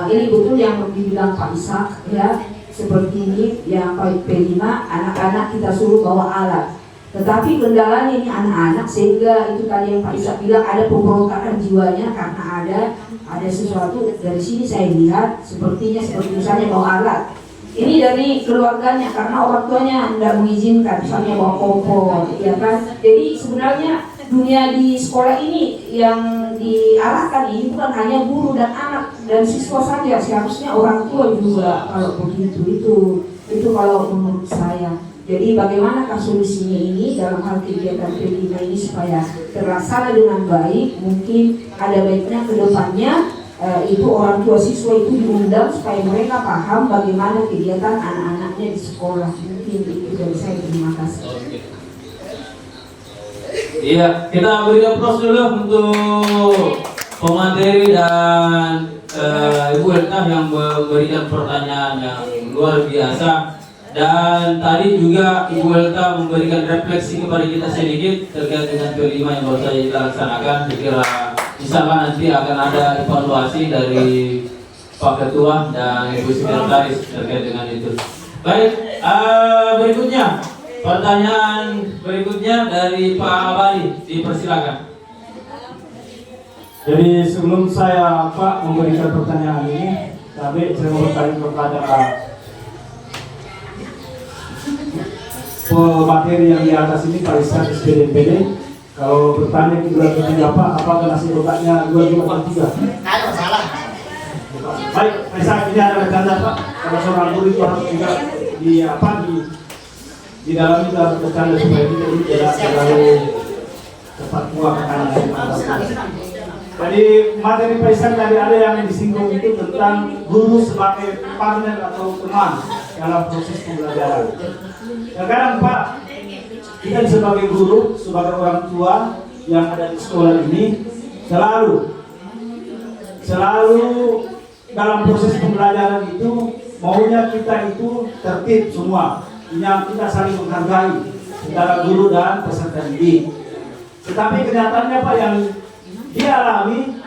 Ini betul yang dibilang Pak Ishak ya. Seperti ini yang P5, anak-anak kita suruh bawa alat. Tetapi kendalanya ini anak-anak, sehingga itu tadi yang Pak Ishak bilang ada pemberontakan jiwanya karena ada sesuatu dari sini saya lihat seperti misalnya bawa alat. Ini dari keluarganya karena orang tuanya tidak mengizinkan, misalnya bawa kompor, ya kan? Jadi sebenarnya dunia di sekolah ini yang diarahkan ini bukan hanya guru dan anak dan siswa saja, seharusnya orang tua juga kalau begitu. Itu kalau menurut saya. Jadi bagaimanakah solusinya ini dalam hal kegiatan P5 ini supaya terlaksana dengan baik? Mungkin ada baiknya ke depannya itu orang tua siswa itu diundang supaya mereka paham bagaimana kegiatan anak-anaknya di sekolah. Mungkin itu dari saya. Terima kasih. Iya, kita beri aplaus dulu untuk pemateri dan Ibu Elta yang memberikan pertanyaan yang luar biasa. Dan tadi juga Ibu Elta memberikan refleksi kepada kita sedikit terkait dengan P5 yang baru saja kita laksanakan. Kira insya Allah nanti akan ada evaluasi dari Pak Ketua dan Ibu Sekretaris terkait dengan itu. Baik, berikutnya pertanyaan berikutnya dari Pak Abadi, dipersilakan. Jadi sebelum saya memberikan pertanyaan ini, tapi saya mau bertanya kepada pemateri yang di atas ini, Pak Ishak SPDMPD. Kalau bertanya ke dua ketiga apakah nasi otaknya 2 juga 3? Ada masalah. Baik, Pak Ishak, ini ada bercanda Pak. Kalau seorang guru itu harus juga di dalam itu harus bercanda supaya kita tidak terlalu cepat tua katanya. Jadi materi Pak Ishak tadi ada yang disinggung itu tentang guru sebagai partner atau teman dalam proses pembelajaran. Sekarang Pak, kita sebagai guru, sebagai orang tua yang ada di sekolah ini selalu dalam proses pembelajaran itu maunya kita itu tertib semua, yang kita saling menghargai antara guru dan peserta didik. Tetapi kenyataannya Pak yang dialami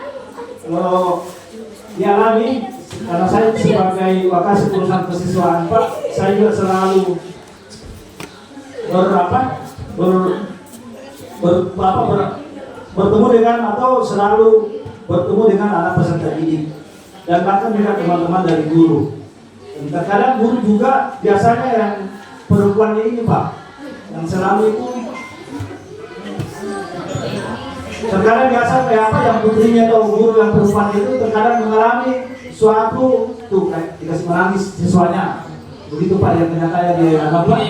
karena saya sebagai wakasi urusan kesiswaan Pak, saya juga selalu bertemu dengan atau selalu bertemu dengan anak peserta didik dan bahkan juga teman-teman dari guru. Dan terkadang guru juga biasanya yang perempuan ini Pak, yang selalu itu terkadang biasa yang putrinya atau guru yang perempuan itu terkadang mengalami suatu kayak dikasih menangis siswanya. Begitu Pak yang ternyata dia Pak.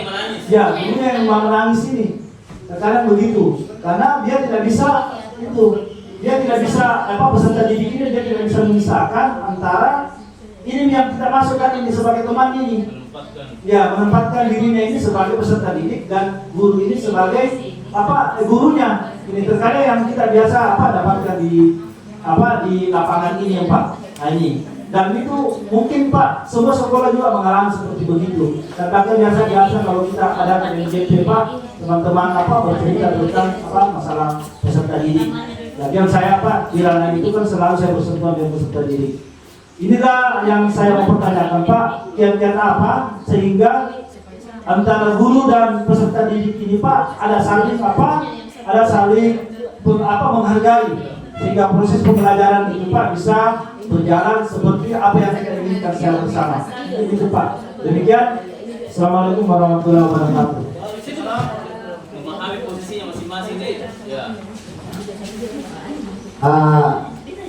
Ya, gurunya yang menangis ini. Terkadang begitu. Karena dia tidak bisa peserta didik ini dia tidak bisa memisahkan antara ini yang kita masukkan ini sebagai teman ini. Ya, menempatkan dirinya ini sebagai peserta didik dan guru ini sebagai gurunya. Ini terkadang yang kita biasa dapatkan di lapangan ini ya Pak. Nah ini. Dan itu mungkin Pak, semua sekolah juga mengalami seperti begitu. Dan bahkan biasa kalau kita ada di JP Pak, teman-teman bercerita tentang masalah peserta didik. Dan yang saya di ranah itu kan selalu saya bersentuhan dengan peserta didik. Inilah yang saya mau pertanyakan Pak, kiat-kiat apa sehingga antara guru dan peserta didik ini Pak ada saling menghargai sehingga proses pembelajaran itu Pak bisa berjalan seperti apa yang kita inginkan secara bersama. Itu Pak. Demikian. Assalamualaikum warahmatullahi wabarakatuh. Memahami posisinya masing-masing deh. Ya.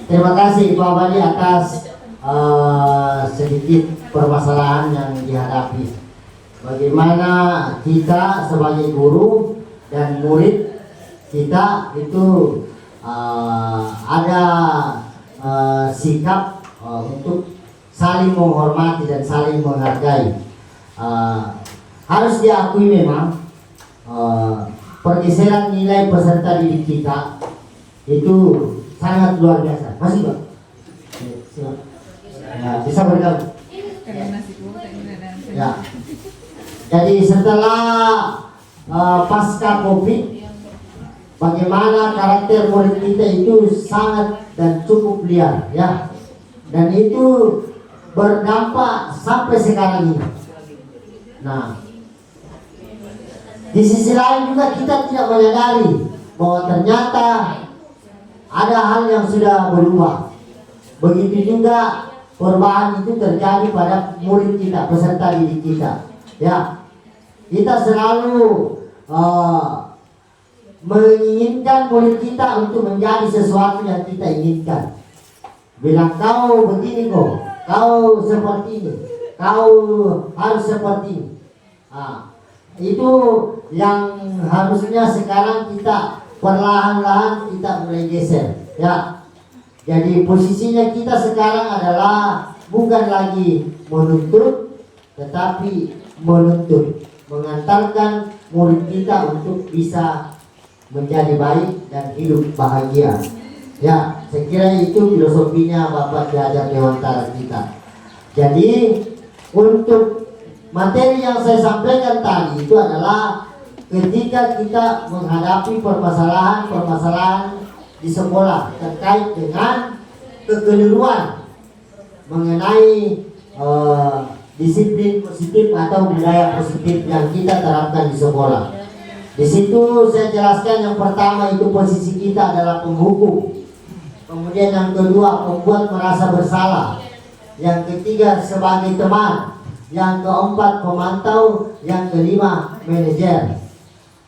Terima kasih Pak Abadi atas sedikit permasalahan yang dihadapi. Bagaimana kita sebagai guru dan murid kita itu ada sikap untuk saling menghormati dan saling menghargai. Harus diakui memang pergeseran nilai peserta didik kita itu sangat luar biasa. Masih Pak? Ya, bisa bergabung. Ya. Jadi setelah pasca COVID, bagaimana karakter murid kita itu sangat dan cukup liar, ya, dan itu berdampak sampai sekarang ini. Nah, di sisi lain juga kita tidak menyadari bahwa ternyata ada hal yang sudah berubah. Begitu juga perubahan itu terjadi pada murid kita, peserta didik kita. Ya, kita selalu menginginkan murid kita untuk menjadi sesuatu yang kita inginkan. Bilang kau begini kok, kau seperti ini, kau harus seperti ini. Nah, itu yang harusnya sekarang kita perlahan-lahan kita mulai geser. Ya, jadi posisinya kita sekarang adalah bukan lagi menuntut, tetapi menuntut, mengantarkan murid kita untuk bisa menjadi baik dan hidup bahagia. Ya, saya kira itu filosofinya Bapak Ki Hajar Dewantara kita. Jadi untuk materi yang saya sampaikan tadi itu adalah ketika kita menghadapi permasalahan-permasalahan di sekolah terkait dengan kekeliruan mengenai disiplin positif atau budaya positif yang kita terapkan di sekolah. Di situ saya jelaskan yang pertama itu posisi kita adalah penghukum. Kemudian yang kedua membuat merasa bersalah. Yang ketiga sebagai teman. Yang keempat pemantau. Yang kelima manajer.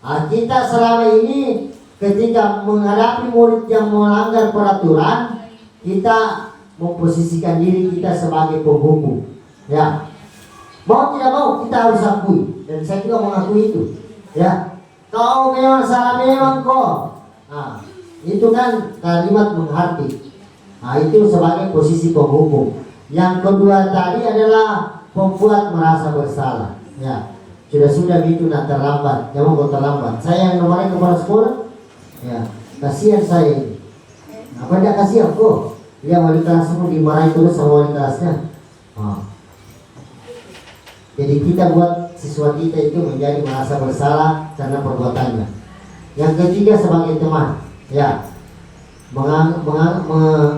Nah, kita selama ini ketika menghadapi murid yang melanggar peraturan, kita memposisikan diri kita sebagai penghukum. Ya, mau tidak mau kita harus akui, dan saya juga mengakui itu. Ya, kau memang salah memang kok. Nah, itu kan kalimat menghati. Nah, itu sebagai posisi penghukum. Yang kedua tadi adalah membuat merasa bersalah. Ya, sudah itu nak terlambat, jangan kau terlambat. Saya yang nomornya kepala sekolah. Ya, kasihan saya ini. Apa tidak kasihan kok? Dia wali kelas pun dimarahi terus sama wali kelasnya. Nah, jadi kita buat siswa kita itu menjadi merasa bersalah karena perbuatannya. Yang ketiga sebagai teman, ya,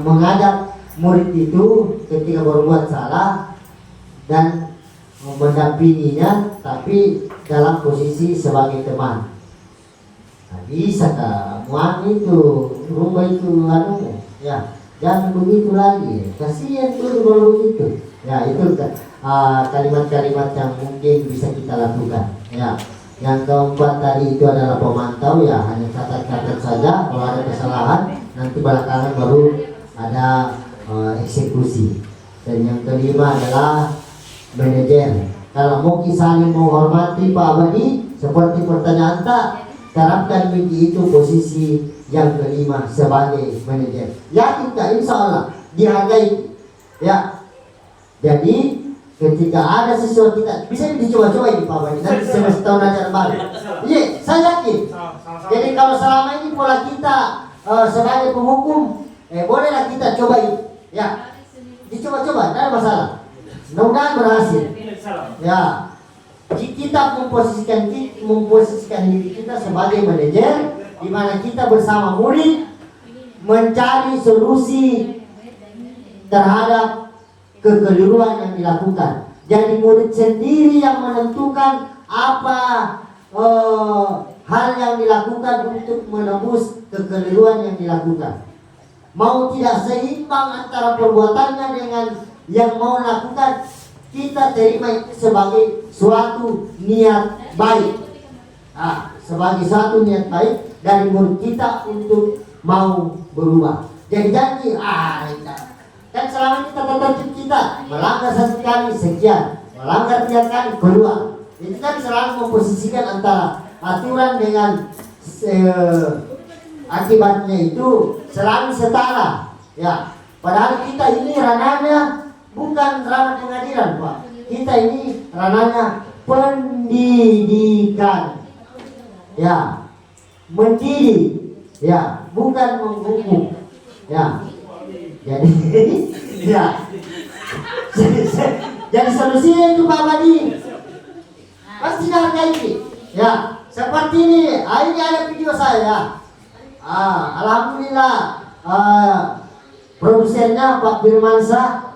mengajak murid itu ketika berbuat salah dan mendampinginya, tapi dalam posisi sebagai teman. Nah, bisa kamu itu rumah itu ya, jangan begitu lagi. Kasihan tuh kalau begitu. Ya, itu kalimat-kalimat yang mungkin bisa kita lakukan. Ya, yang keempat tadi itu adalah pemantau, ya, hanya catat-catat saja. Kalau ada kesalahan nanti belakangan baru ada eksekusi. Dan yang kelima adalah manajer. Kalau mau saling menghormati Pak Abadi, seperti pertanyaan tak, terapkan itu posisi yang kelima sebagai manajer. Yakin tak? Insya Allah dihargai. Ya, jadi ketika ada sesuatu kita bisa dicoba-coba ini Pak Abadi. Nanti setahun ajar baru. Iya, saya yakin. Jadi kalau selama ini pola kita sebagai penghukum, bolehlah kita coba ini. Ya, dicoba-coba, tidak ada masalah. Mudah-mudahan berhasil. Ya, kita memposisikan diri kita sebagai manajer, di mana kita bersama murid mencari solusi terhadap kekeliruan yang dilakukan. Jadi murid sendiri yang menentukan apa hal yang dilakukan untuk menembus kekeliruan yang dilakukan. Mau tidak seimbang antara perbuatannya dengan yang mau lakukan, kita terima itu sebagai suatu niat baik. Nah, sebagai suatu niat baik dari murid kita untuk mau berubah. Jadi janji, kan Kan selama ini tata tertib kita melanggar satu kali sekian, melanggar 3 kali keluar. Itu kan selalu memposisikan antara aturan dengan akibatnya itu selalu setara. Ya, padahal kita ini ranahnya bukan ranah pengadilan, Pak. Kita ini ranahnya pendidikan. Ya, mendidik. Ya, bukan menghukum. Ya. Jadi ya. Jadi solusinya itu Pak Badi. Pasti hargai ini. Ya, seperti ini. Ini ada video saya. Alhamdulillah. Produsennya Pak Firmansyah.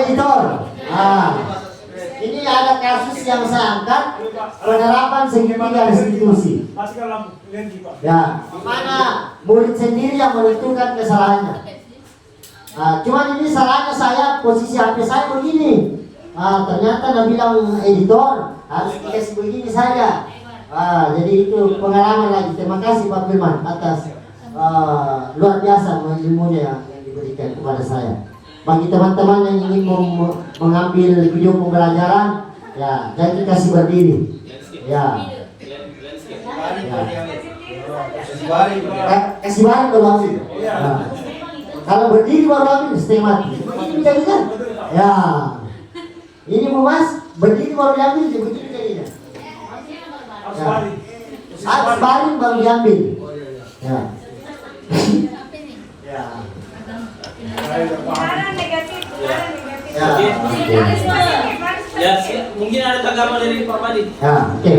Editor. Ini ada kasus yang saya angkat, penerapan segitiga restitusi. Ya, mana murid sendiri yang menentukan kesalahannya. Cuman ini salahnya saya, posisi HP saya begini. Ternyata dia bilang editor harus dikasih begini saja. Jadi itu pengalaman lagi. Terima kasih Pak Firman atas luar biasa ilmunya yang diberikan kepada saya. Bagi teman-teman yang ingin mengambil video pembelajaran, ya, jadi kasih berdiri. Ya. Kasih bareng baru ambil. Kalau berdiri baru ambil setengah mati. Ini jadinya. Ya. Ini Bu Mas, berdiri baru diambil, begini jadinya. Harus baring baru diambil. Ya. Ya. Ya, mungkin ada tanggapan dari Pak Badi. Ya, oke.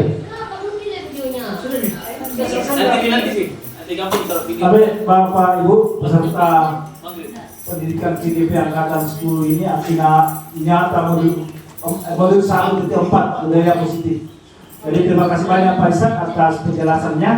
Nanti sih. Nanti gampang kalau video. Tapi Bapak Ibu peserta pendidikan CDP angkatan 10 ini artinya nyata modul 1 ke 4 budaya positif. Jadi terima kasih banyak Pak Ishak atas penjelasannya.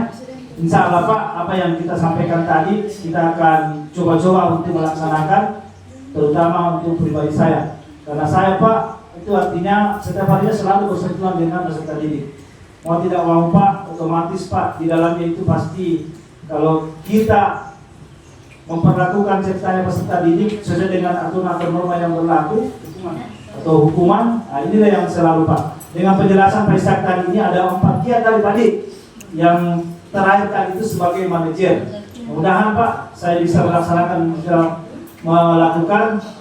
Insya Allah Pak, apa yang kita sampaikan tadi kita akan coba-coba untuk melaksanakan, terutama untuk pribadi saya. Karena saya Pak, itu artinya setiap harinya selalu bersentuhan dengan peserta didik. Mau tidak mau Pak, otomatis Pak, di dalamnya itu pasti kalau kita memperlakukan ceritanya peserta didik sesuai dengan aturan atau norma yang berlaku atau hukuman, nah inilah yang selalu Pak. Dengan penjelasan Pak Ishak tadi ini ada 4 kiat dari Pak Dik yang terakhir kali itu sebagai manajer. Mudah-mudahan Pak, saya bisa melakukan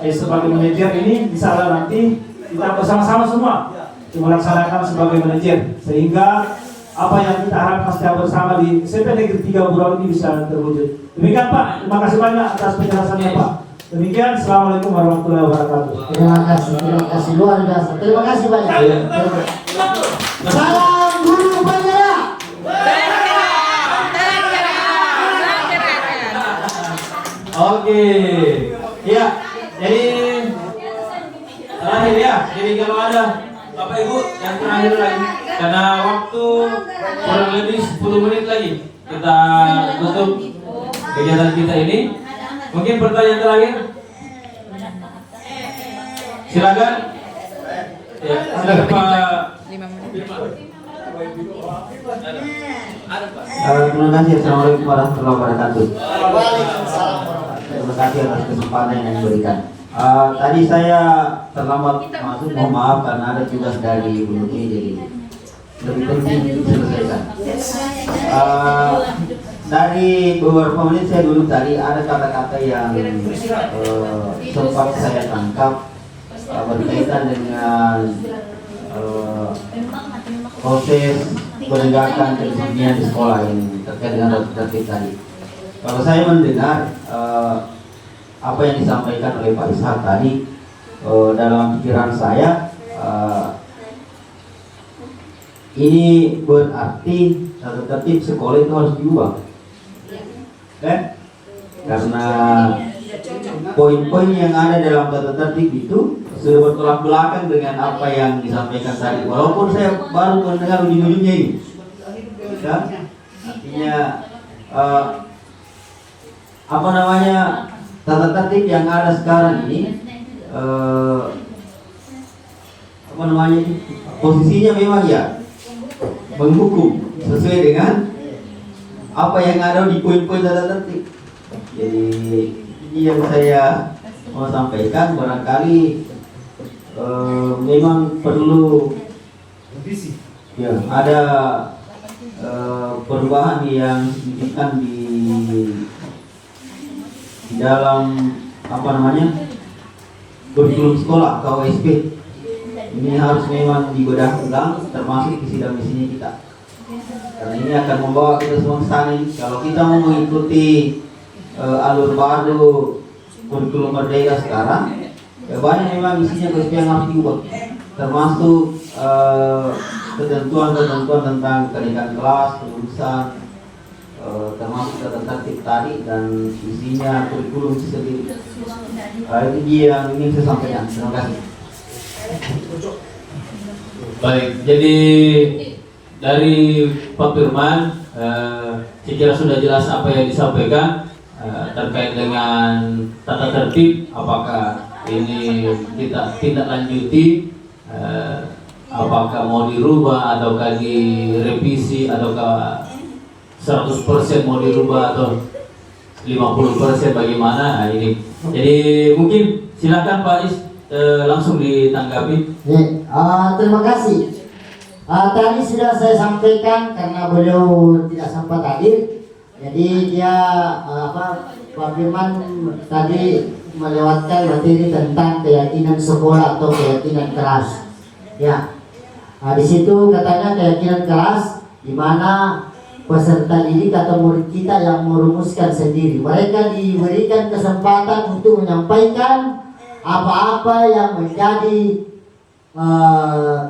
sebagai manajer ini, bisa nanti kita bersama-sama semua melaksanakan sebagai manajer, sehingga apa yang kita harapkan setiap bersama di SMP Negeri 3 Burau ini bisa terwujud. Demikian Pak, terima kasih banyak atas penjelasannya Pak. Demikian, Assalamualaikum warahmatullahi wabarakatuh. Terima kasih luar biasa. Terima kasih banyak. Salam guru penggerak. Oke, ya. Jadi terakhir ya. Jadi kalau ada Bapak Ibu yang terakhir lagi, karena waktu kurang lebih 10 menit lagi kita tutup kegiatan kita ini. Mungkin pertanyaan terakhir. Silakan. Ya, ada Pak. 5 menit. Terima kasih. Assalamualaikum warahmatullahi wabarakatuh. Waalaikumsalam. Terima kasih atas kesempatan yang diberikan. Tadi saya terlambat masuk, mohon maaf karena ada tugas dari Bu Nuki, jadi lebih penting diselesaikan. Dari beberapa menit saya dulu tadi ada kata-kata yang sempat saya tangkap berkaitan dengan proses penegakan kedisiplinan di sekolah yang terkait dengan tertib tadi. Kalau saya mendengar apa yang disampaikan oleh Pak Ishak tadi, dalam pikiran saya ini berarti tata tertib sekolah itu harus diubah, kan? Karena poin-poin yang ada dalam tata tertib itu sudah bertolak belakang dengan apa yang disampaikan tadi. Walaupun saya baru mendengar ujung-ujungnya ini, kan? Artinya apa namanya, tata tertib yang ada sekarang ini apa namanya, posisinya memang ya menghukum sesuai dengan apa yang ada di poin-poin tata tertib. Jadi ini yang saya mau sampaikan, barangkali memang perlu ya ada perubahan yang signifikan di dalam apa namanya kurikulum sekolah atau OSP. Ini harus memang dibedah ulang, termasuk visi dan misinya kita. Karena ini akan membawa kita semua ke sana. Kalau kita mau mengikuti alur baru kurikulum merdeka sekarang, ya banyak memang isinya OSP yang harus diubah, termasuk ketentuan-ketentuan tentang kenaikan kelas, kelulusan, termasuk tata tertib tadi dan isinya kurikulum itu sendiri. Itu dia yang ingin saya sampaikan. Terima kasih. Baik, jadi dari Pak Firman, saya kira sudah jelas apa yang disampaikan terkait dengan tata tertib. Apakah ini kita tindak lanjuti, apakah mau dirubah ataukah direvisi, ataukah 100% mau dirubah atau 50% bagaimana? Nah, ini. Jadi mungkin silakan Pak Is langsung ditanggapi. Terima kasih. Tadi sudah saya sampaikan karena beliau tidak sempat hadir. Jadi dia Pak Firman tadi melewatkan materi tentang keyakinan sekolah atau keyakinan kelas. Ya, di situ katanya keyakinan kelas di mana peserta didik atau murid kita yang merumuskan sendiri. Mereka diberikan kesempatan untuk menyampaikan apa-apa yang menjadi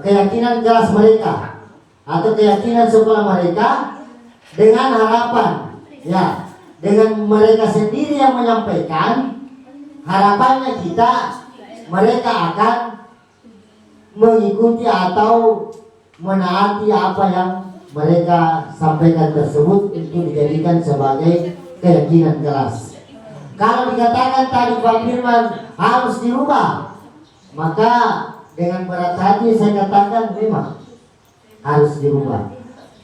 keyakinan kelas mereka atau keyakinan sekolah mereka, dengan harapan ya dengan mereka sendiri yang menyampaikan, harapannya mereka akan mengikuti atau menaati apa yang mereka sampaikan tersebut untuk dijadikan sebagai keyakinan kelas. Kalau dikatakan tadi Pak Firman harus dirubah, maka dengan berat hati saya katakan memang harus dirubah.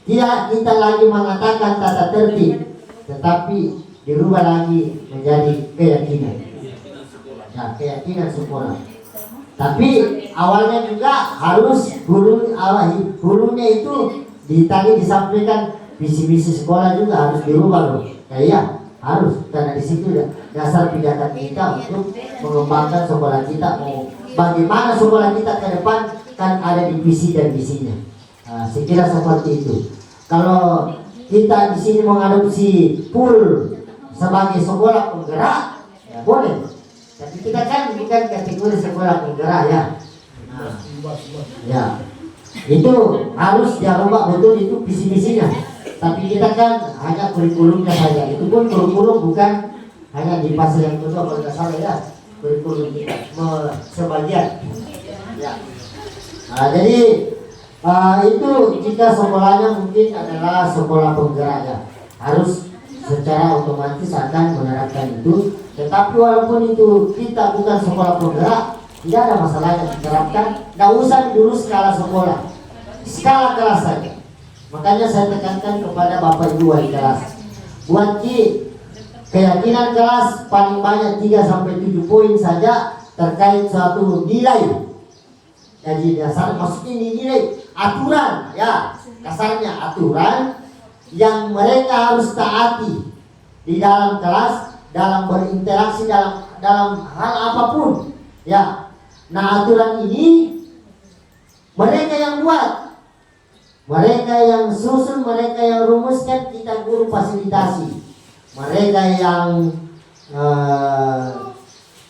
Tidak kita lagi mengatakan tata tertib, tetapi dirubah lagi menjadi keyakinan. Ya, keyakinan sekolah. Tapi awalnya juga harus hulunya itu tadi disampaikan visi-misi sekolah juga harus dirubah loh. Ya, harus, karena di situ dasar pijakan kita untuk mengembangkan sekolah kita. Mau bagaimana sekolah kita ke depan kan ada di visi dan misinya. Saya kira seperti itu. Kalau kita di sini mengadopsi full sebagai sekolah penggerak, ya boleh. Tapi kita kan bukan kategori sekolah penggerak ya. Ya, itu harus dirubah betul itu visi misinya. Tapi kita kan hanya kurikulumnya saja. Itu pun kurikulum bukan hanya di pasal yang kedua kalau tidak salah ya. Kurikulum kita sebagian. Ya. Jadi itu jika sekolahnya mungkin adalah sekolah penggerak ya, harus secara otomatis akan menerapkan itu. Tetapi walaupun itu kita bukan sekolah penggerak, tidak ada masalah yang diterapkan. Tidak usah dulu skala sekolah, skala kelas saja. Makanya saya tekankan kepada Bapak Ibu wali kelas, buat keyakinan kelas paling banyak 3-7 poin saja terkait suatu nilai. Jadi dasar maksudnya nilai aturan ya, kasarnya aturan yang mereka harus taati di dalam kelas, dalam berinteraksi dalam hal apapun ya. Nah, aturan ini mereka yang buat, mereka yang susun, mereka yang rumuskan, kita guru fasilitasi, mereka yang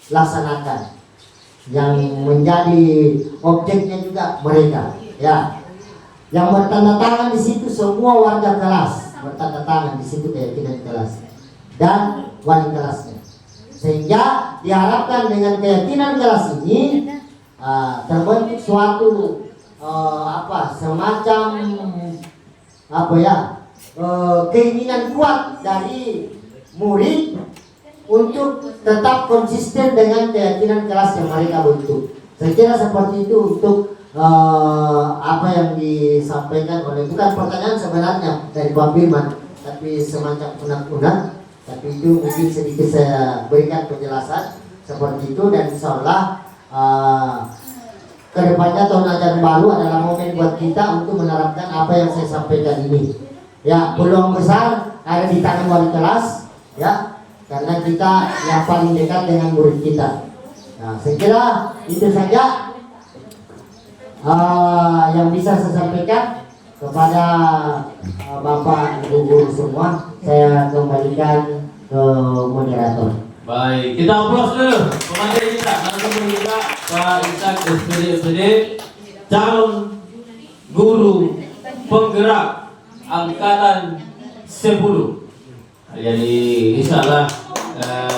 laksanakan, yang menjadi objeknya juga mereka ya. Yang bertanda tangan di situ semua warga kelas bertanda tangan di situ, keyakinan kelas dan wali kelasnya, sehingga diharapkan dengan keyakinan kelas ini terbentuk suatu semacam keinginan kuat dari murid untuk tetap konsisten dengan keyakinan kelas yang mereka bentuk. Saya kira seperti itu untuk apa yang disampaikan oleh, bukan pertanyaan sebenarnya dari Pak Firman, tapi semacam unek-unek Tapi itu mungkin sedikit saya berikan penjelasan seperti itu, dan insya Allah kedepannya tahun ajaran baru adalah momen buat kita untuk menerapkan apa yang saya sampaikan ini. Ya, peluang besar ada di tangan wali kelas, ya, karena kita yang paling dekat dengan murid kita. Nah, saya kira itu saja yang bisa saya sampaikan kepada Bapak Ibu guru semua. Saya kembalikan ke moderator. Baik, kita aplaus dulu pemateri kita, narasumber kita Pak Ishak SPD calon guru penggerak angkatan 10. Jadi insya Allah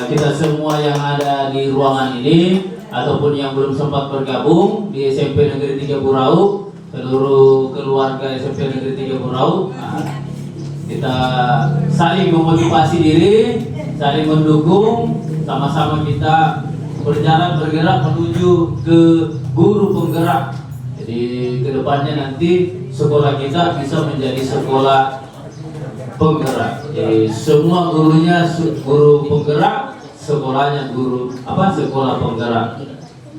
kita semua yang ada di ruangan ini ataupun yang belum sempat bergabung di SMP Negeri 3 Burau, seluruh keluarga SMP Negeri 3 Burau, kita saling memotivasi diri, saling mendukung, sama-sama kita bergerak menuju ke guru penggerak. Jadi kedepannya nanti sekolah kita bisa menjadi sekolah penggerak. Jadi semua gurunya guru penggerak, sekolahnya sekolah penggerak.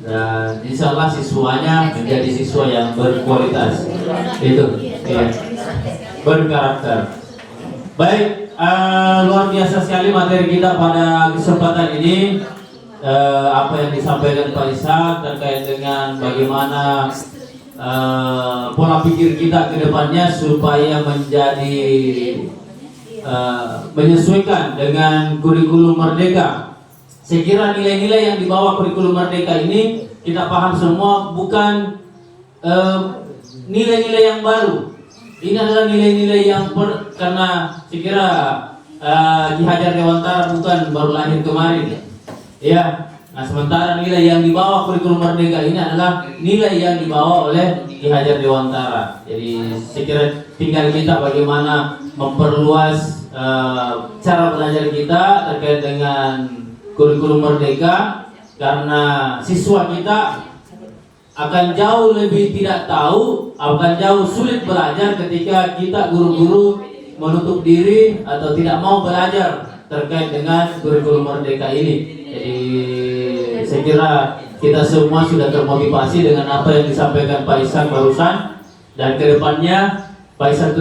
Dan insya Allah siswanya menjadi siswa yang berkualitas, itu ya, berkarakter. Baik, luar biasa sekali materi kita pada kesempatan ini. Apa yang disampaikan Pak Ishak terkait dengan bagaimana pola pikir kita ke depannya supaya menjadi menyesuaikan dengan kurikulum Merdeka. Saya kira nilai-nilai yang dibawa kurikulum Merdeka ini kita paham semua bukan nilai-nilai yang baru. Ini adalah nilai-nilai yang karena saya kira Ki Hajar Dewantara bukan baru lahir kemarin, ya. Nah, sementara nilai yang dibawa kurikulum Merdeka ini adalah nilai yang dibawa oleh Ki Hajar Dewantara. Jadi saya kira tinggal kita bagaimana memperluas cara belajar kita terkait dengan kurikulum Merdeka, karena siswa kita akan jauh lebih tidak tahu, akan jauh sulit belajar ketika kita guru-guru menutup diri atau tidak mau belajar terkait dengan kurikulum Merdeka ini. Jadi saya kira kita semua sudah termotivasi dengan apa yang disampaikan Pak Ishak barusan, dan kedepannya Pak Ishak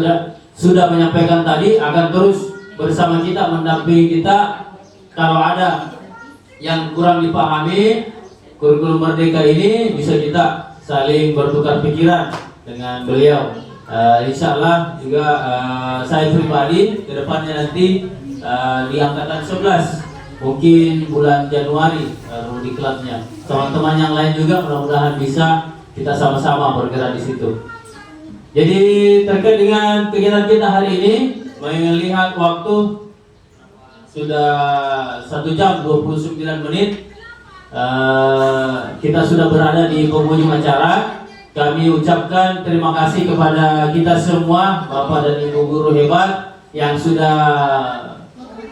sudah menyampaikan tadi akan terus bersama kita, mendampingi kita. Kalau ada yang kurang dipahami kurikulum Merdeka ini, bisa kita saling bertukar pikiran dengan beliau. Insya Allah juga saya pribadi kedepannya nanti di angkatan 11 mungkin bulan Januari baru di klubnya. Teman-teman yang lain juga mudah-mudahan bisa kita sama-sama bergerak di situ. Jadi terkait dengan kegiatan kita hari ini, melihat waktu sudah 1 jam 29 menit. Kita sudah berada di penghujung acara. Kami ucapkan terima kasih kepada kita semua, Bapak dan Ibu guru hebat yang sudah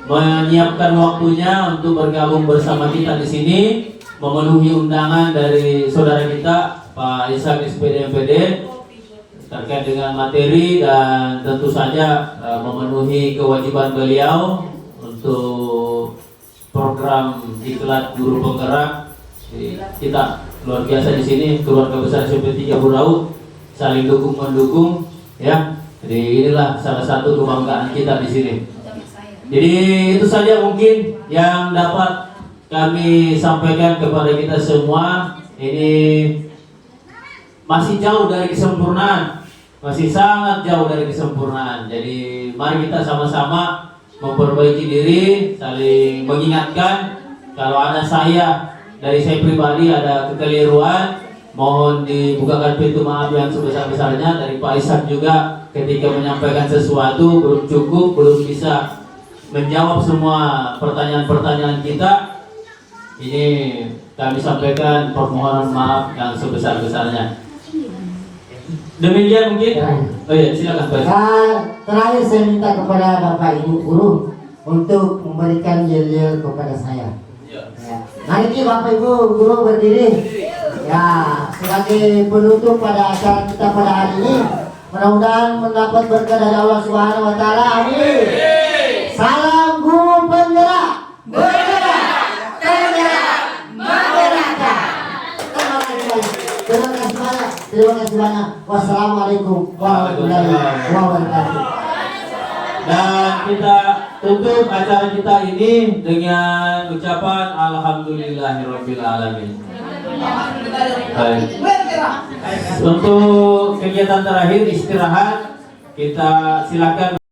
menyiapkan waktunya untuk bergabung bersama kita di sini, memenuhi undangan dari saudara kita Pak Ishak SPD MPD terkait dengan materi, dan tentu saja memenuhi kewajiban beliau untuk program diklat guru penggerak. Jadi kita luar biasa di sini, keluarga besar SMP 3 Burau saling dukung mendukung, ya. Jadi inilah salah satu kebanggaan kita di sini. Jadi itu saja mungkin yang dapat kami sampaikan kepada kita semua. Ini masih jauh dari kesempurnaan, masih sangat jauh dari kesempurnaan. Jadi mari kita sama-sama memperbaiki diri, saling mengingatkan. Kalau ada dari saya pribadi ada kekeliruan, mohon dibukakan pintu maaf yang sebesar-besarnya. Dari Pak Ishak juga ketika menyampaikan sesuatu belum cukup, belum bisa menjawab semua pertanyaan-pertanyaan kita, ini kami sampaikan permohonan maaf yang sebesar-besarnya. Demikian mungkin. Oh iya, silakan Pak. Terakhir saya minta kepada Bapak Ibu guru untuk memberikan yel-yel kepada saya. Ya. Mari Bapak Ibu guru berdiri. Ya, sebagai penutup pada acara kita pada hari ini, mudah-mudahan mendapat berkah dari Allah Subhanahu wa taala. Amin. Salam guru kasih banyak. Wassalamualaikum warahmatullahi wabarakatuh. Dan kita tutup acara kita ini dengan ucapan Alhamdulillahirabbil alamin. Baik. Untuk kegiatan terakhir istirahat, kita silakan.